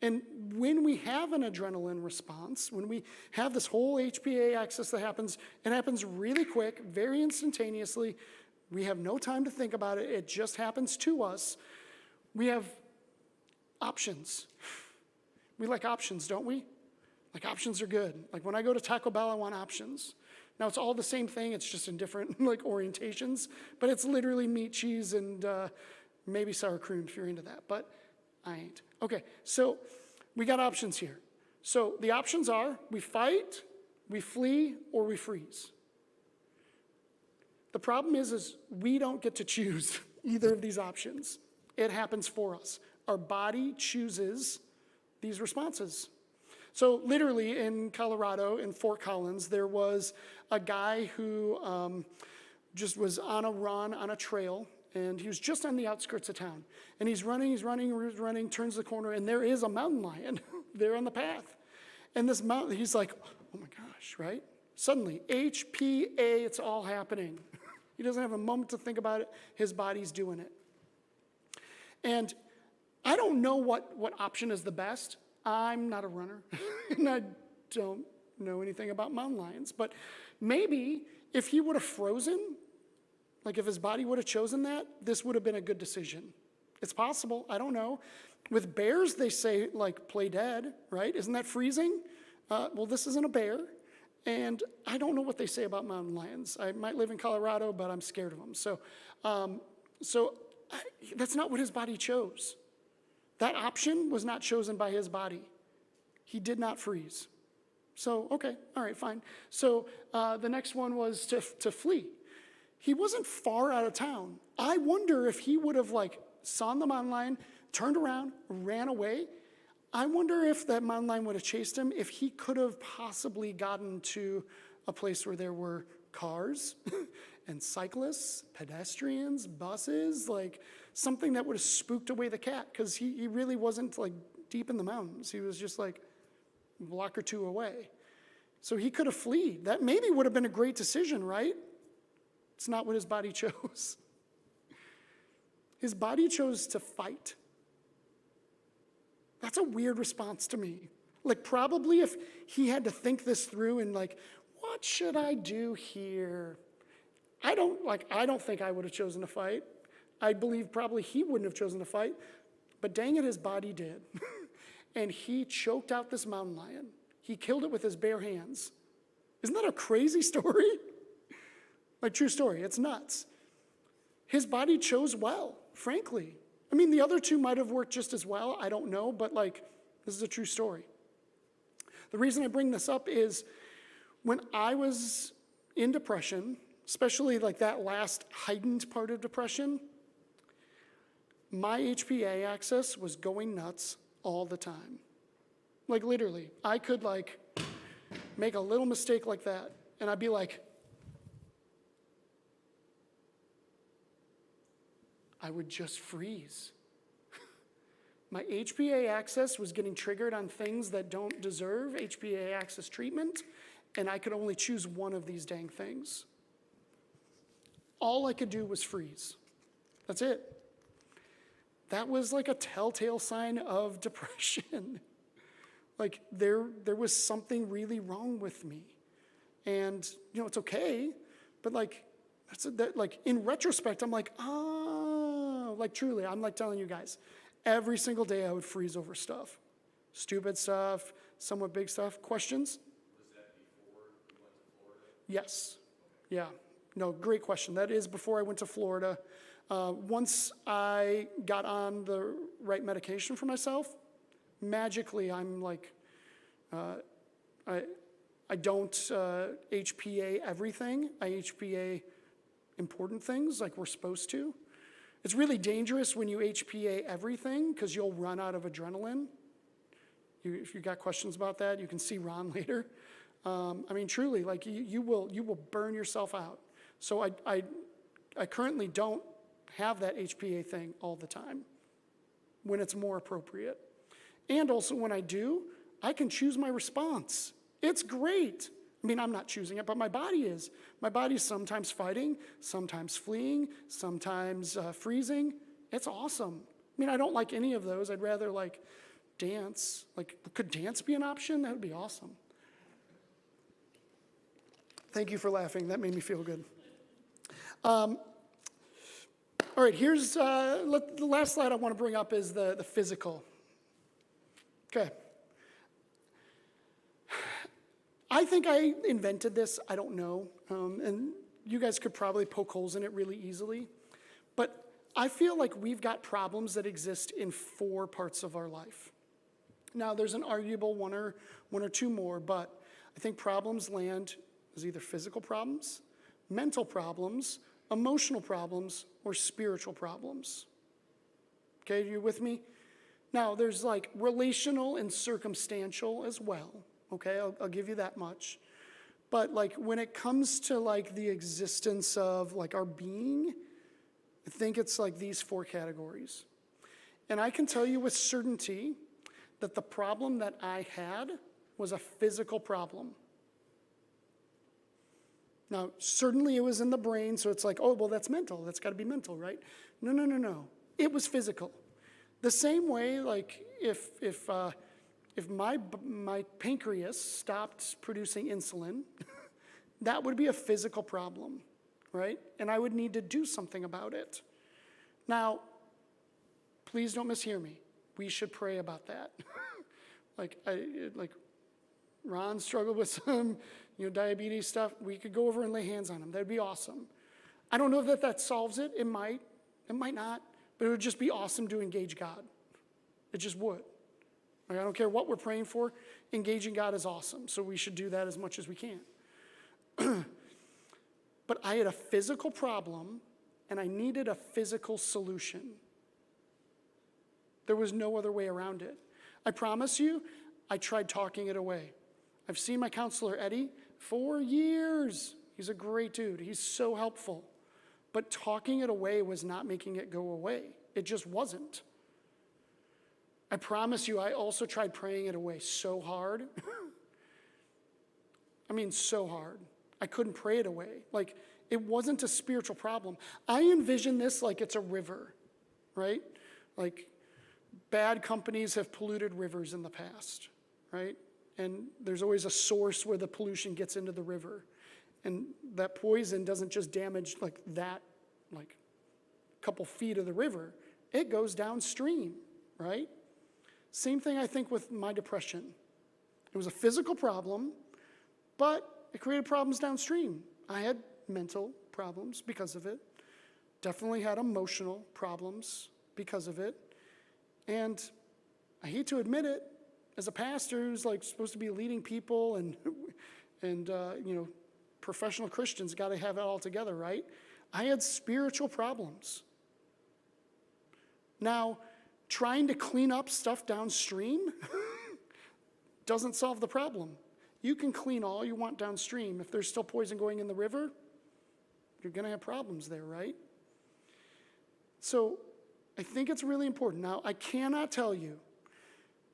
And when we have an adrenaline response, when we have this whole HPA axis that happens, it happens really quick, very instantaneously. We have no time to think about it. It just happens to us. We have options. We like options, don't we? Options are good. When I go to Taco Bell, I want options. Now, it's all the same thing. It's just in different orientations. But it's literally meat, cheese, and maybe sour cream if you're into that. But I ain't. Okay, so we got options here. So the options are we fight, we flee, or we freeze. The problem is we don't get to choose either of these options. It happens for us. Our body chooses these responses. So literally in Colorado, in Fort Collins, there was a guy who just was on a run, on a trail, and he was just on the outskirts of town. And he's running, turns the corner, and there is a mountain lion there on the path. And this mountain, he's like, oh my gosh, right? Suddenly, HPA, it's all happening. He doesn't have a moment to think about it. His body's doing it. And I don't know what option is the best. I'm not a runner, and I don't know anything about mountain lions. But maybe if he would have frozen, if his body would have chosen that, this would have been a good decision. It's possible. I don't know. With bears, they say, play dead, right? Isn't that freezing? Well, this isn't a bear. And I don't know what they say about mountain lions. I might live in Colorado, but I'm scared of them. So that's not what his body chose. That option was not chosen by his body. He did not freeze. So, okay, all right, fine. So the next one was to flee. He wasn't far out of town. I wonder if he would have saw them online, turned around, ran away. I wonder if that mountain lion would have chased him, if he could have possibly gotten to a place where there were cars and cyclists, pedestrians, buses, something that would have spooked away the cat, because he really wasn't deep in the mountains. He was just a block or two away. So he could have fled. That maybe would have been a great decision, right? It's not what his body chose. His body chose to fight. That's a weird response to me. Probably if he had to think this through and what should I do here? I don't think I would have chosen to fight. I believe probably he wouldn't have chosen to fight, but dang it, his body did. And he choked out this mountain lion. He killed it with his bare hands. Isn't that a crazy story? True story, it's nuts. His body chose well, frankly. I mean, the other two might have worked just as well, I don't know, but this is a true story. The reason I bring this up is when I was in depression, especially that last heightened part of depression, my HPA axis was going nuts all the time. Literally, I could make a little mistake like that, and I'd be I would just freeze. My HPA axis was getting triggered on things that don't deserve HPA axis treatment, and I could only choose one of these dang things. All I could do was freeze. That's it. That was a telltale sign of depression. There was something really wrong with me. And, it's okay, but in retrospect, I'm oh, truly, I'm telling you guys, every single day I would freeze over stuff. Stupid stuff, somewhat big stuff. Questions? Was that before you went to Florida? Yes. Yeah. No, great question. That is before I went to Florida. Once I got on the right medication for myself, magically I'm I don't HPA everything. I HPA important things we're supposed to. It's really dangerous when you HPA everything because you'll run out of adrenaline. If you got questions about that, you can see Ron later. Truly, you will burn yourself out. So I currently don't have that HPA thing all the time when it's more appropriate. And also when I do, I can choose my response. It's great. I'm not choosing it, but my body is. My body's sometimes fighting, sometimes fleeing, sometimes freezing. It's awesome. I don't like any of those. I'd rather dance. Could dance be an option? That would be awesome. Thank you for laughing. That made me feel good. All right, here's the last slide I want to bring up is the physical. Okay. I think I invented this. I don't know. And you guys could probably poke holes in it really easily. But I feel like we've got problems that exist in 4 parts of our life. Now, there's an arguable one or two more, but I think problems land as either physical problems, mental problems, emotional problems, or spiritual problems. Okay, you with me? Now, there's relational and circumstantial as well. Okay, I'll give you that much. But when it comes to the existence of our being, I think it's these 4 categories. And I can tell you with certainty that the problem that I had was a physical problem. Now, certainly it was in the brain, so it's oh, well, that's mental. That's got to be mental, right? No. It was physical. The same way, if my pancreas stopped producing insulin, that would be a physical problem, right? And I would need to do something about it. Now, please don't mishear me. We should pray about that. Ron struggled with some, diabetes stuff. We could go over and lay hands on him. That'd be awesome. I don't know if that solves it. It might not. But it would just be awesome to engage God. It just would. Like, I don't care what we're praying for. Engaging God is awesome, so we should do that as much as we can. But I had a physical problem, and I needed a physical solution. There was no other way around it. I promise you, I tried talking it away. I've seen my counselor, Eddie, for years. He's a great dude. He's so helpful. But talking it away was not making it go away. It just wasn't. I promise you, I also tried praying it away so hard. I mean, so hard. I couldn't pray it away. Like, it wasn't a spiritual problem. I envision this like it's a river, right? Like, bad companies have polluted rivers in the past, right? And there's always a source where the pollution gets into the river. And that poison doesn't just damage like that, like a couple feet of the river. It goes downstream, right? Same thing I think with my depression. It was a physical problem, but it created problems downstream. I had mental problems because of it. Definitely had emotional problems because of it. And I hate to admit it, as a pastor who's like supposed to be leading people and professional Christians got to have it all together, right? I had spiritual problems. Now, trying to clean up stuff downstream doesn't solve the problem. You can clean all you want downstream. If there's still poison going in the river, you're going to have problems there, right? So I think it's really important. Now, I cannot tell you,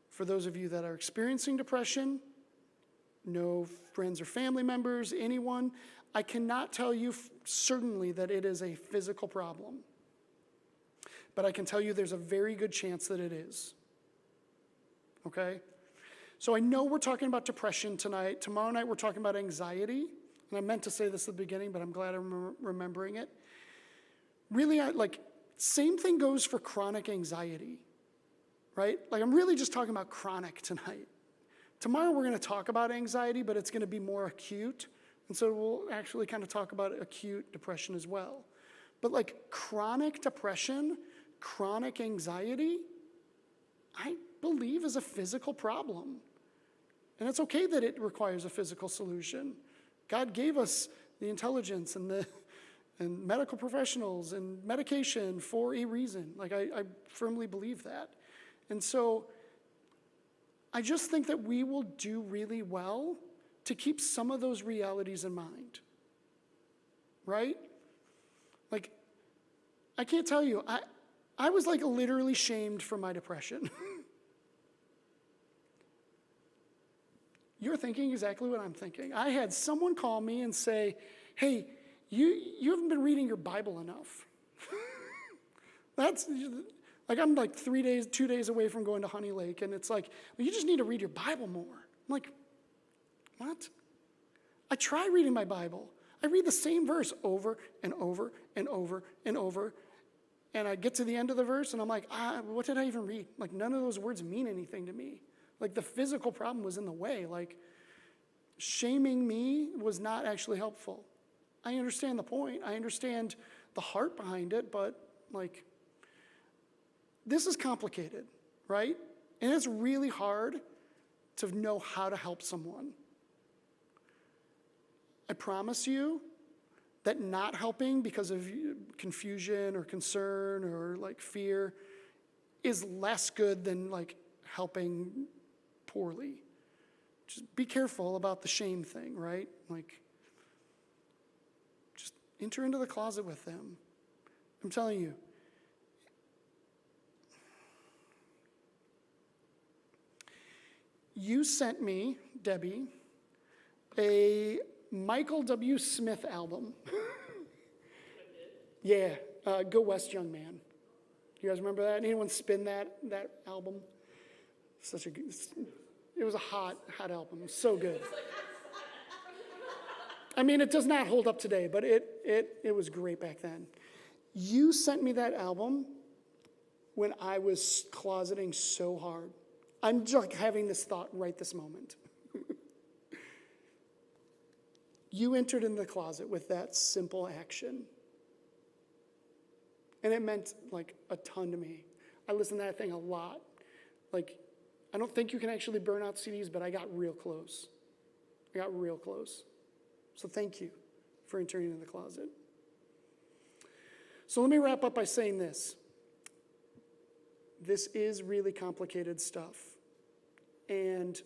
for those of you that are experiencing depression, no friends or family members, anyone, I cannot tell you certainly that it is a physical problem. But I can tell you there's a very good chance that it is. Okay? So I know we're talking about depression tonight. Tomorrow night we're talking about anxiety. And I meant to say this at the beginning, but I'm glad I'm remembering it. Really, same thing goes for chronic anxiety, right? Like, I'm really just talking about chronic tonight. Tomorrow we're going to talk about anxiety, but it's going to be more acute. And so we'll actually kind of talk about acute depression as well. But like chronic depression, chronic anxiety, I believe is a physical problem. And it's okay that it requires a physical solution. God gave us the intelligence and medical professionals and medication for a reason. Like, I firmly believe that. And so I just think that we will do really well to keep some of those realities in mind. Right? Like, I can't tell you, I was like literally shamed for my depression. You're thinking exactly what I'm thinking. I had someone call me and say, hey, you haven't been reading your Bible enough. That's, like, I'm like 2 days away from going to Honey Lake, and it's like, well, you just need to read your Bible more. I'm like, what? I try reading my Bible. I read the same verse over and over and over and over, and I get to the end of the verse, and I'm like, what did I even read? Like, none of those words mean anything to me. Like, the physical problem was in the way. Like, shaming me was not actually helpful. I understand the point. I understand the heart behind it, but, like, this is complicated, right? And it's really hard to know how to help someone. I promise you that not helping because of confusion or concern or, like, fear is less good than, like, helping poorly. Just be careful about the shame thing, right? Like, just enter into the closet with them. I'm telling you. You sent me, Debbie, a Michael W. Smith album. Yeah, Go West, Young Man. You guys remember that? Anyone spin that album? It was a hot album. It was so good. I mean, it does not hold up today, but it was great back then. You sent me that album when I was closeting so hard. I'm just like having this thought right this moment. You entered in the closet with that simple action. And it meant like a ton to me. I listened to that thing a lot. Like, I don't think you can actually burn out CDs, but I got real close. I got real close. So thank you for entering in the closet. So let me wrap up by saying this. This is really complicated stuff. And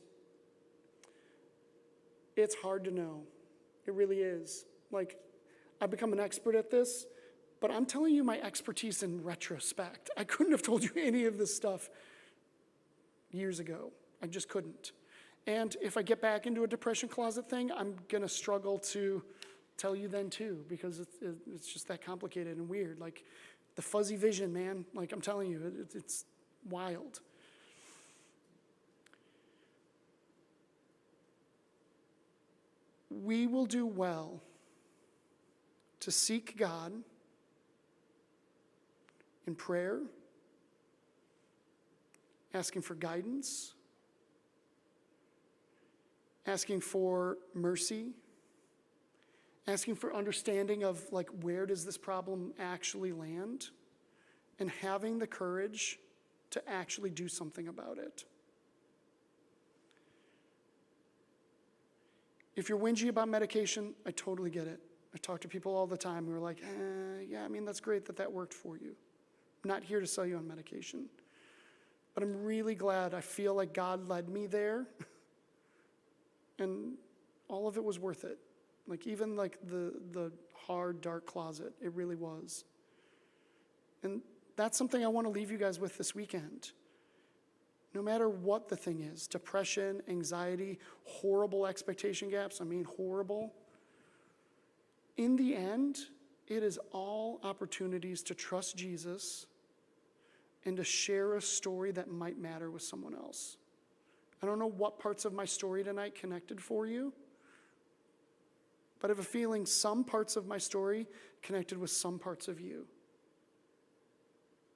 it's hard to know. It really is. Like, I've become an expert at this, but I'm telling you my expertise in retrospect. I couldn't have told you any of this stuff years ago. I just couldn't. And if I get back into a depression closet thing, I'm going to struggle to tell you then too, because it's just that complicated and weird. Like the fuzzy vision, man, like I'm telling you, it's wild. We will do well to seek God in prayer, asking for guidance, asking for mercy, asking for understanding of like where does this problem actually land, and having the courage to actually do something about it. If you're whingy about medication, I totally get it. I talk to people all the time who are like, yeah, I mean, that's great that that worked for you. I'm not here to sell you on medication. But I'm really glad. I feel like God led me there. And all of it was worth it. Like even like the hard, dark closet, it really was. And that's something I want to leave you guys with this weekend. No matter what the thing is, depression, anxiety, horrible expectation gaps, I mean horrible. In the end, it is all opportunities to trust Jesus and to share a story that might matter with someone else. I don't know what parts of my story tonight connected for you, but I have a feeling some parts of my story connected with some parts of you.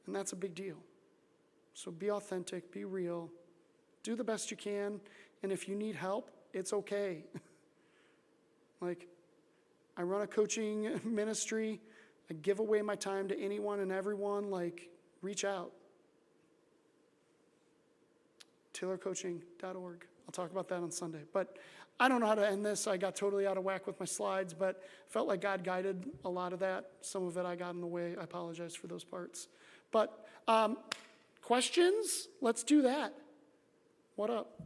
And that's a big deal. So be authentic, be real, do the best you can, and if you need help, it's okay. Like, I run a coaching ministry. I give away my time to anyone and everyone. Like, reach out. TaylorCoaching.org. I'll talk about that on Sunday. But I don't know how to end this. I got totally out of whack with my slides, but felt like God guided a lot of that. Some of it I got in the way. I apologize for those parts. But questions? Let's do that. What up?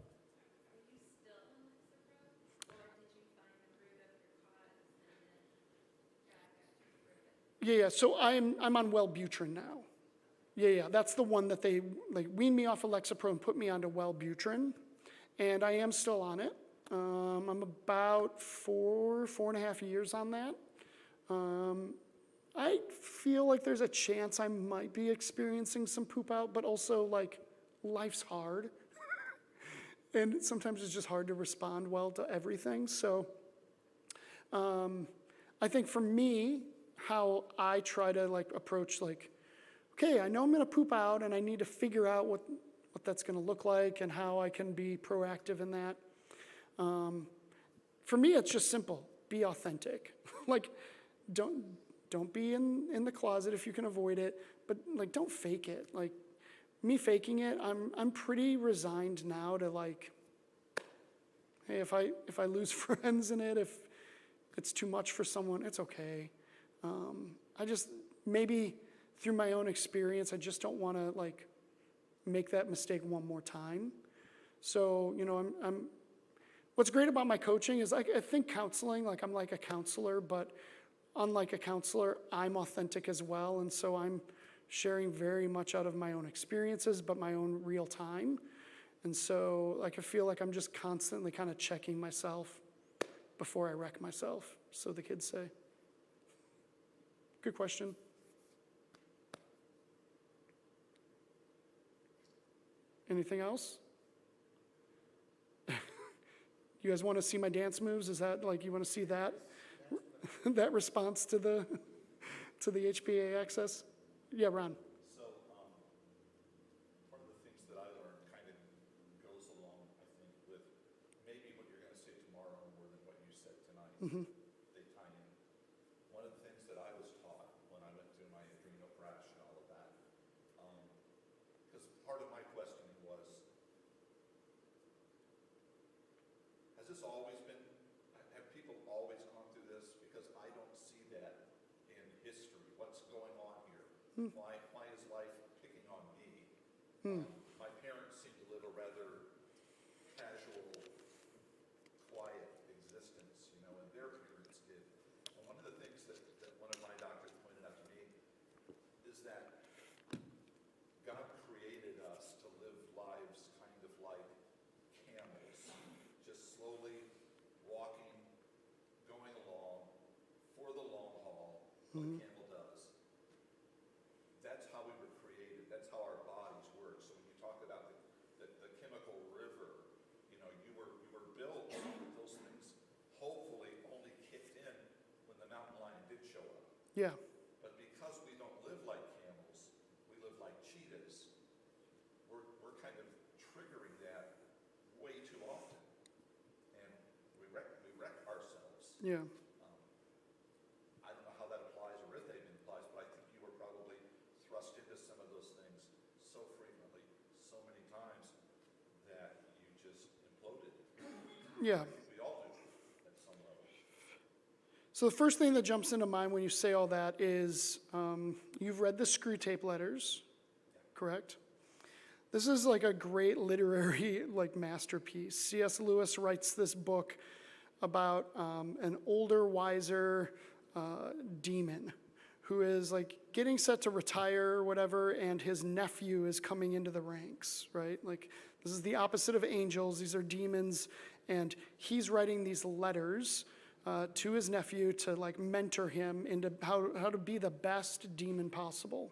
Yeah, so I'm on Wellbutrin now. Yeah, that's the one that they like weaned me off of Lexapro and put me onto Wellbutrin, and I am still on it. I'm about 4.5 years on that. I feel like there's a chance I might be experiencing some poop out, but also like life's hard. And sometimes it's just hard to respond well to everything. So I think for me, how I try to like approach like, okay, I know I'm gonna poop out and I need to figure out what that's gonna look like and how I can be proactive in that. For me, it's just simple, be authentic. Like, don't be in the closet if you can avoid it, but like don't fake it. Like me faking it, I'm pretty resigned now to like, hey, if I lose friends in it, if it's too much for someone, it's okay. I just maybe through my own experience, I just don't want to like make that mistake one more time. So I'm what's great about my coaching is I think counseling, like I'm like a counselor, but unlike a counselor, I'm authentic as well, and so I'm sharing very much out of my own experiences, but my own real time. And so like I feel like I'm just constantly kind of checking myself before I wreck myself, so the kids say. Good question. Anything else? You guys want to see my dance moves? Is that like you want to see that? That response to the HPA access? Yeah, Ron. So part of the things that I learned kind of goes along, I think, with maybe what you're going to say tomorrow more than what you said tonight. Mm-hmm. They tie in. One of the things that I was taught when I went through my adrenal crash and all of that, because part of my questioning was, this always been, have people always gone through this? Because I don't see that in history. What's going on here? Why is life picking on me? My parents seem to live a rather casual, quiet existence, you know, and their parents did. And one of the things that one of my doctors pointed out to me is that God created us to live lives kind of like camels, just slowly walking, going along for the long haul, what a camel does. That's how we were created. That's how our bodies work. So when you talk about the chemical river, you know, you were built, those things hopefully only kicked in when the mountain lion did show up. Yeah. But because we don't live like camels, we live like cheetahs, we're kind of triggering that way too often. And we wreck ourselves. Yeah. I don't know how that applies or if that even applies, but I think you were probably thrust into some of those things so frequently, so many times, that you just imploded. Yeah. We all do at some level. So the first thing that jumps into mind when you say all that is you've read the Screw Tape Letters, correct? This is like a great literary like masterpiece. C.S. Lewis writes this book about an older, wiser demon who is like getting set to retire or whatever, and his nephew is coming into the ranks, right? Like this is the opposite of angels. These are demons, and he's writing these letters to his nephew to like mentor him into how to be the best demon possible.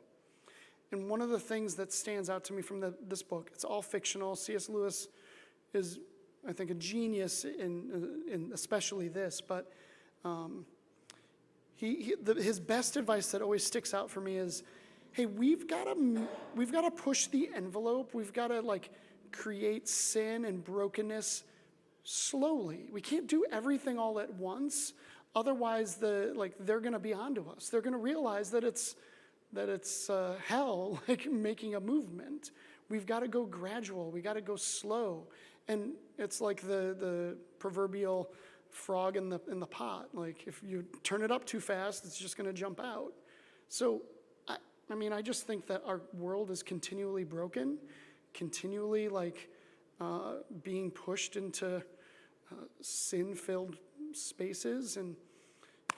And one of the things that stands out to me from this book, it's all fictional. C.S. Lewis is, I think, a genius in especially this, but his best advice that always sticks out for me is, hey, we've got to push the envelope. We've got to like create sin and brokenness slowly. We can't do everything all at once. Otherwise, they're going to be onto us. They're going to realize that it's hell, like making a movement. We've got to go gradual. We got to go slow. And it's like the proverbial frog in the pot. Like if you turn it up too fast, it's just going to jump out. So, I just think that our world is continually broken, continually like being pushed into sin-filled spaces. And,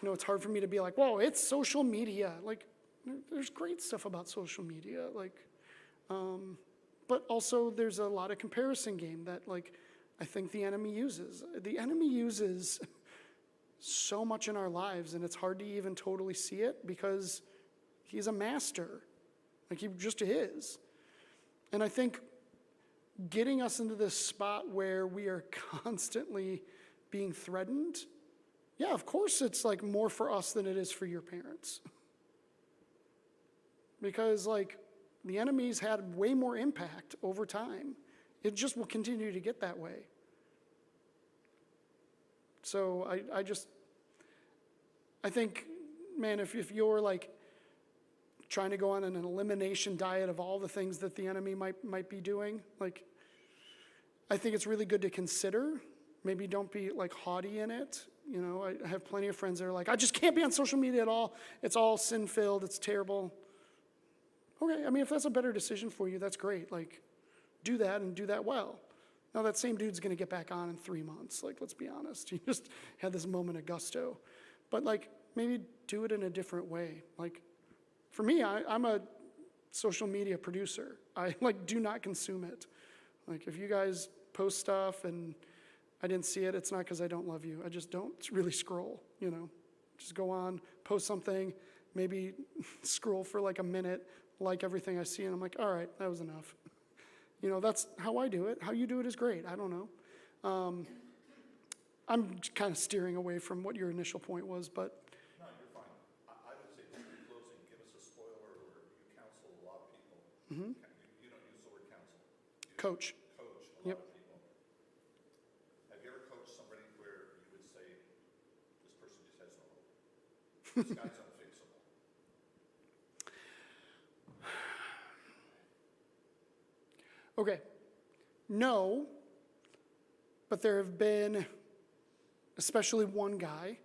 it's hard for me to be like, whoa, it's social media. Like, there's great stuff about social media. Like, but also there's a lot of comparison game that like I think the enemy uses. The enemy uses so much in our lives, and it's hard to even totally see it because he's a master. Like he just is. And I think getting us into this spot where we are constantly being threatened, yeah, of course it's like more for us than it is for your parents. Because like the enemy's had way more impact over time. It just will continue to get that way. So I think, man, if you're like trying to go on an elimination diet of all the things that the enemy might be doing, like, I think it's really good to consider. Maybe don't be like haughty in it. I have plenty of friends that are like, I just can't be on social media at all. It's all sin-filled. It's terrible. Okay, if that's a better decision for you, that's great. Like, do that and do that well. Now, that same dude's going to get back on in 3 months. Like, let's be honest. He just had this moment of gusto. But, like, maybe do it in a different way. Like, for me, I'm a social media producer. I, like, do not consume it. Like, if you guys post stuff and I didn't see it, it's not because I don't love you. I just don't really scroll, Just go on, post something, maybe scroll for, like, a minute, like everything I see, and I'm like, all right, that was enough. That's how I do it. How you do it is great. I don't know. I'm kind of steering away from what your initial point was, but. No, you're fine. I would say, just in closing, give us a spoiler alert. You counsel a lot of people. Mm-hmm. You don't use the word counsel. Coach. Coach a lot of people. Have you ever coached somebody where you would say, this person just has no hope? This guy's unfixable. Okay. No, but there have been especially one guy.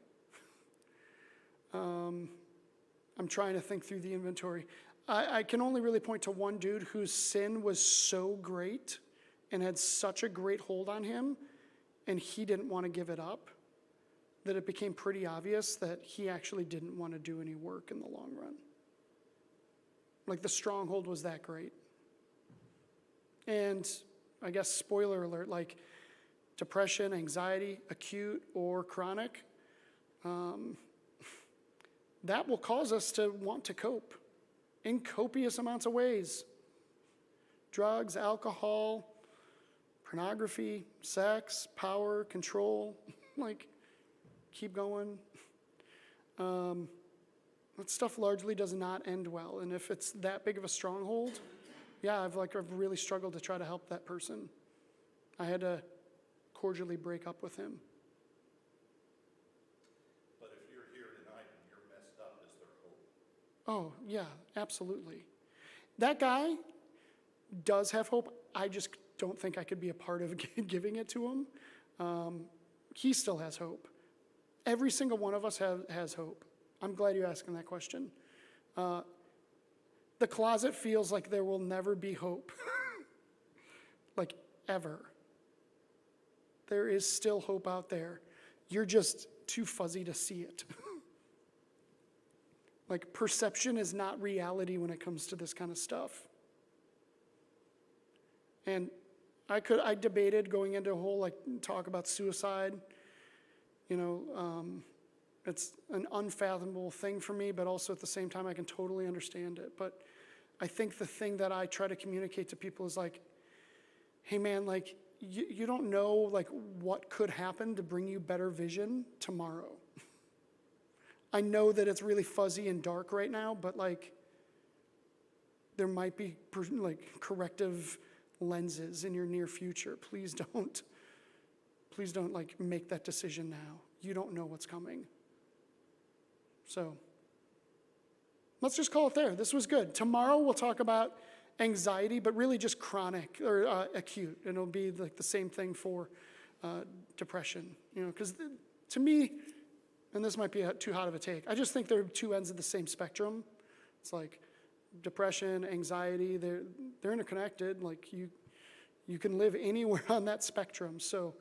I'm trying to think through the inventory. I can only really point to one dude whose sin was so great and had such a great hold on him, and he didn't want to give it up, that it became pretty obvious that he actually didn't want to do any work in the long run. Like, the stronghold was that great. And I guess, spoiler alert, like depression, anxiety, acute or chronic, that will cause us to want to cope in copious amounts of ways. Drugs, alcohol, pornography, sex, power, control, like, keep going. That stuff largely does not end well. And if it's that big of a stronghold, yeah, I've really struggled to try to help that person. I had to cordially break up with him. But if you're here tonight and you're messed up, is there hope? Oh, yeah, absolutely. That guy does have hope. I just don't think I could be a part of giving it to him. He still has hope. Every single one of us has hope. I'm glad you're asking that question. The closet feels like there will never be hope. Like, ever. There is still hope out there. You're just too fuzzy to see it. Like, perception is not reality when it comes to this kind of stuff. And I debated going into a whole talk about suicide. It's an unfathomable thing for me, but also at the same time I can totally understand it. But I think the thing that I try to communicate to people is like, hey man, like you don't know like what could happen to bring you better vision tomorrow. I know that it's really fuzzy and dark right now, but like there might be corrective lenses in your near future. Please don't like make that decision now. You don't know what's coming. So let's just call it there. This was good. Tomorrow we'll talk about anxiety, but really just chronic or acute. And it'll be like the same thing for depression. Because to me, and this might be too hot of a take, I just think they're two ends of the same spectrum. It's like depression, anxiety, they're interconnected. Like you can live anywhere on that spectrum. So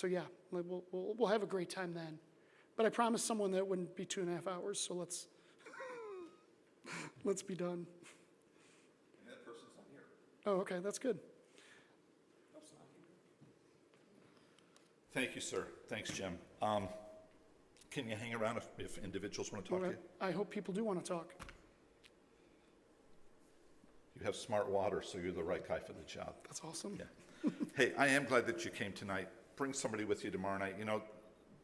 yeah, we'll have a great time then. But I promised someone that it wouldn't be 2.5 hours, so let's be done. And that person's not here. Oh, okay, that's good. That's not here. Thank you, sir. Thanks, Jim. Can you hang around if individuals want to talk to you? I hope people do want to talk. You have smart water, so you're the right guy for the job. That's awesome. Yeah. Hey, I am glad that you came tonight. Bring somebody with you tomorrow night.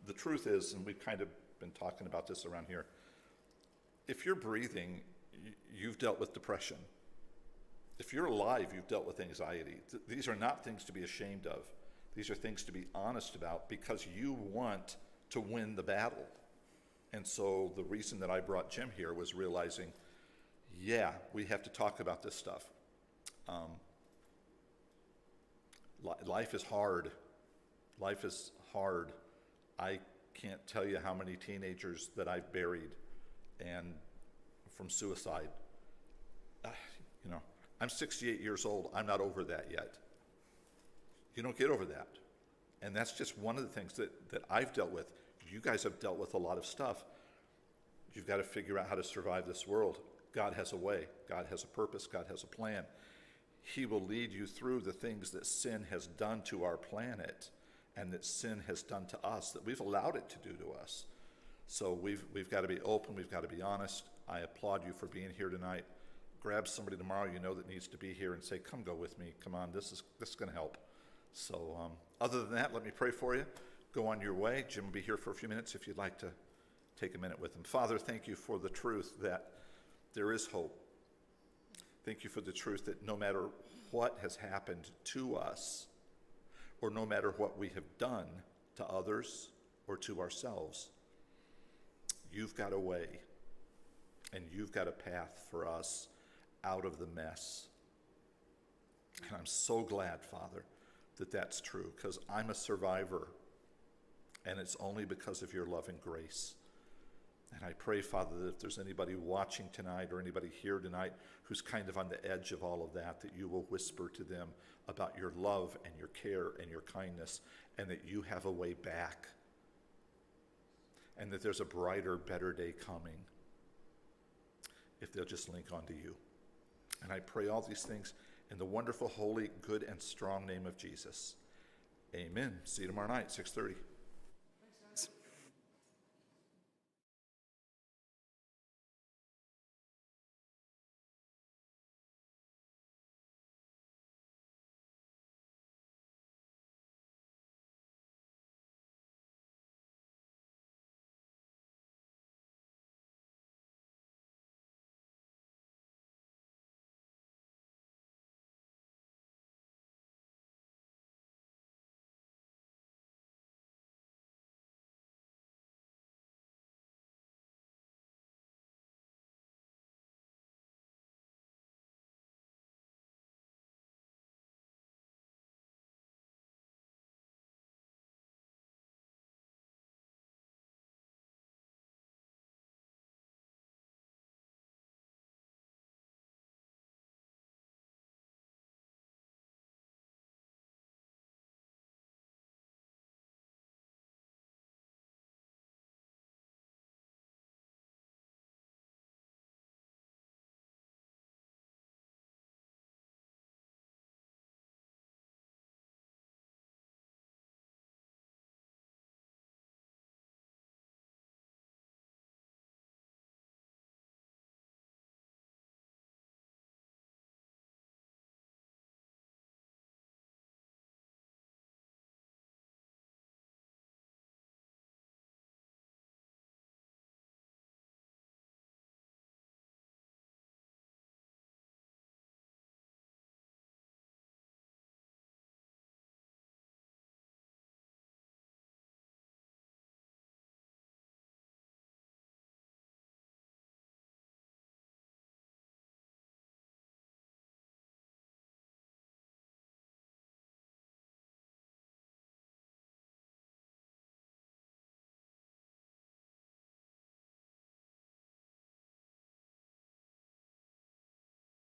The truth is, and we've kind of been talking about this around here, if you're breathing, you've dealt with depression. If you're alive, you've dealt with anxiety. These are not things to be ashamed of. These are things to be honest about because you want to win the battle. And so the reason that I brought Jim here was realizing, yeah, we have to talk about this stuff. Life is hard. Life is hard. I can't tell you how many teenagers that I've buried and from suicide. I'm 68 years old. I'm not over that yet. You don't get over that. And that's just one of the things that I've dealt with. You guys have dealt with a lot of stuff. You've got to figure out how to survive this world. God has a way. God has a purpose. God has a plan. He will lead you through the things that sin has done to our planet and that sin has done to us, that we've allowed it to do to us. So we've got to be open. We've got to be honest. I applaud you for being here tonight. Grab somebody tomorrow that needs to be here and say, come go with me. Come on, this is going to help. So other than that, let me pray for you. Go on your way. Jim will be here for a few minutes if you'd like to take a minute with him. Father, thank you for the truth that there is hope. Thank you for the truth that no matter what has happened to us, or no matter what we have done to others or to ourselves, you've got a way and you've got a path for us out of the mess. And I'm so glad, Father, that that's true, because I'm a survivor and it's only because of your love and grace. And I pray, Father, that if there's anybody watching tonight or anybody here tonight who's kind of on the edge of all of that, that you will whisper to them about your love and your care and your kindness, and that you have a way back, and that there's a brighter, better day coming if they'll just link onto you. And I pray all these things in the wonderful, holy, good, and strong name of Jesus. Amen. See you tomorrow night, 6:30.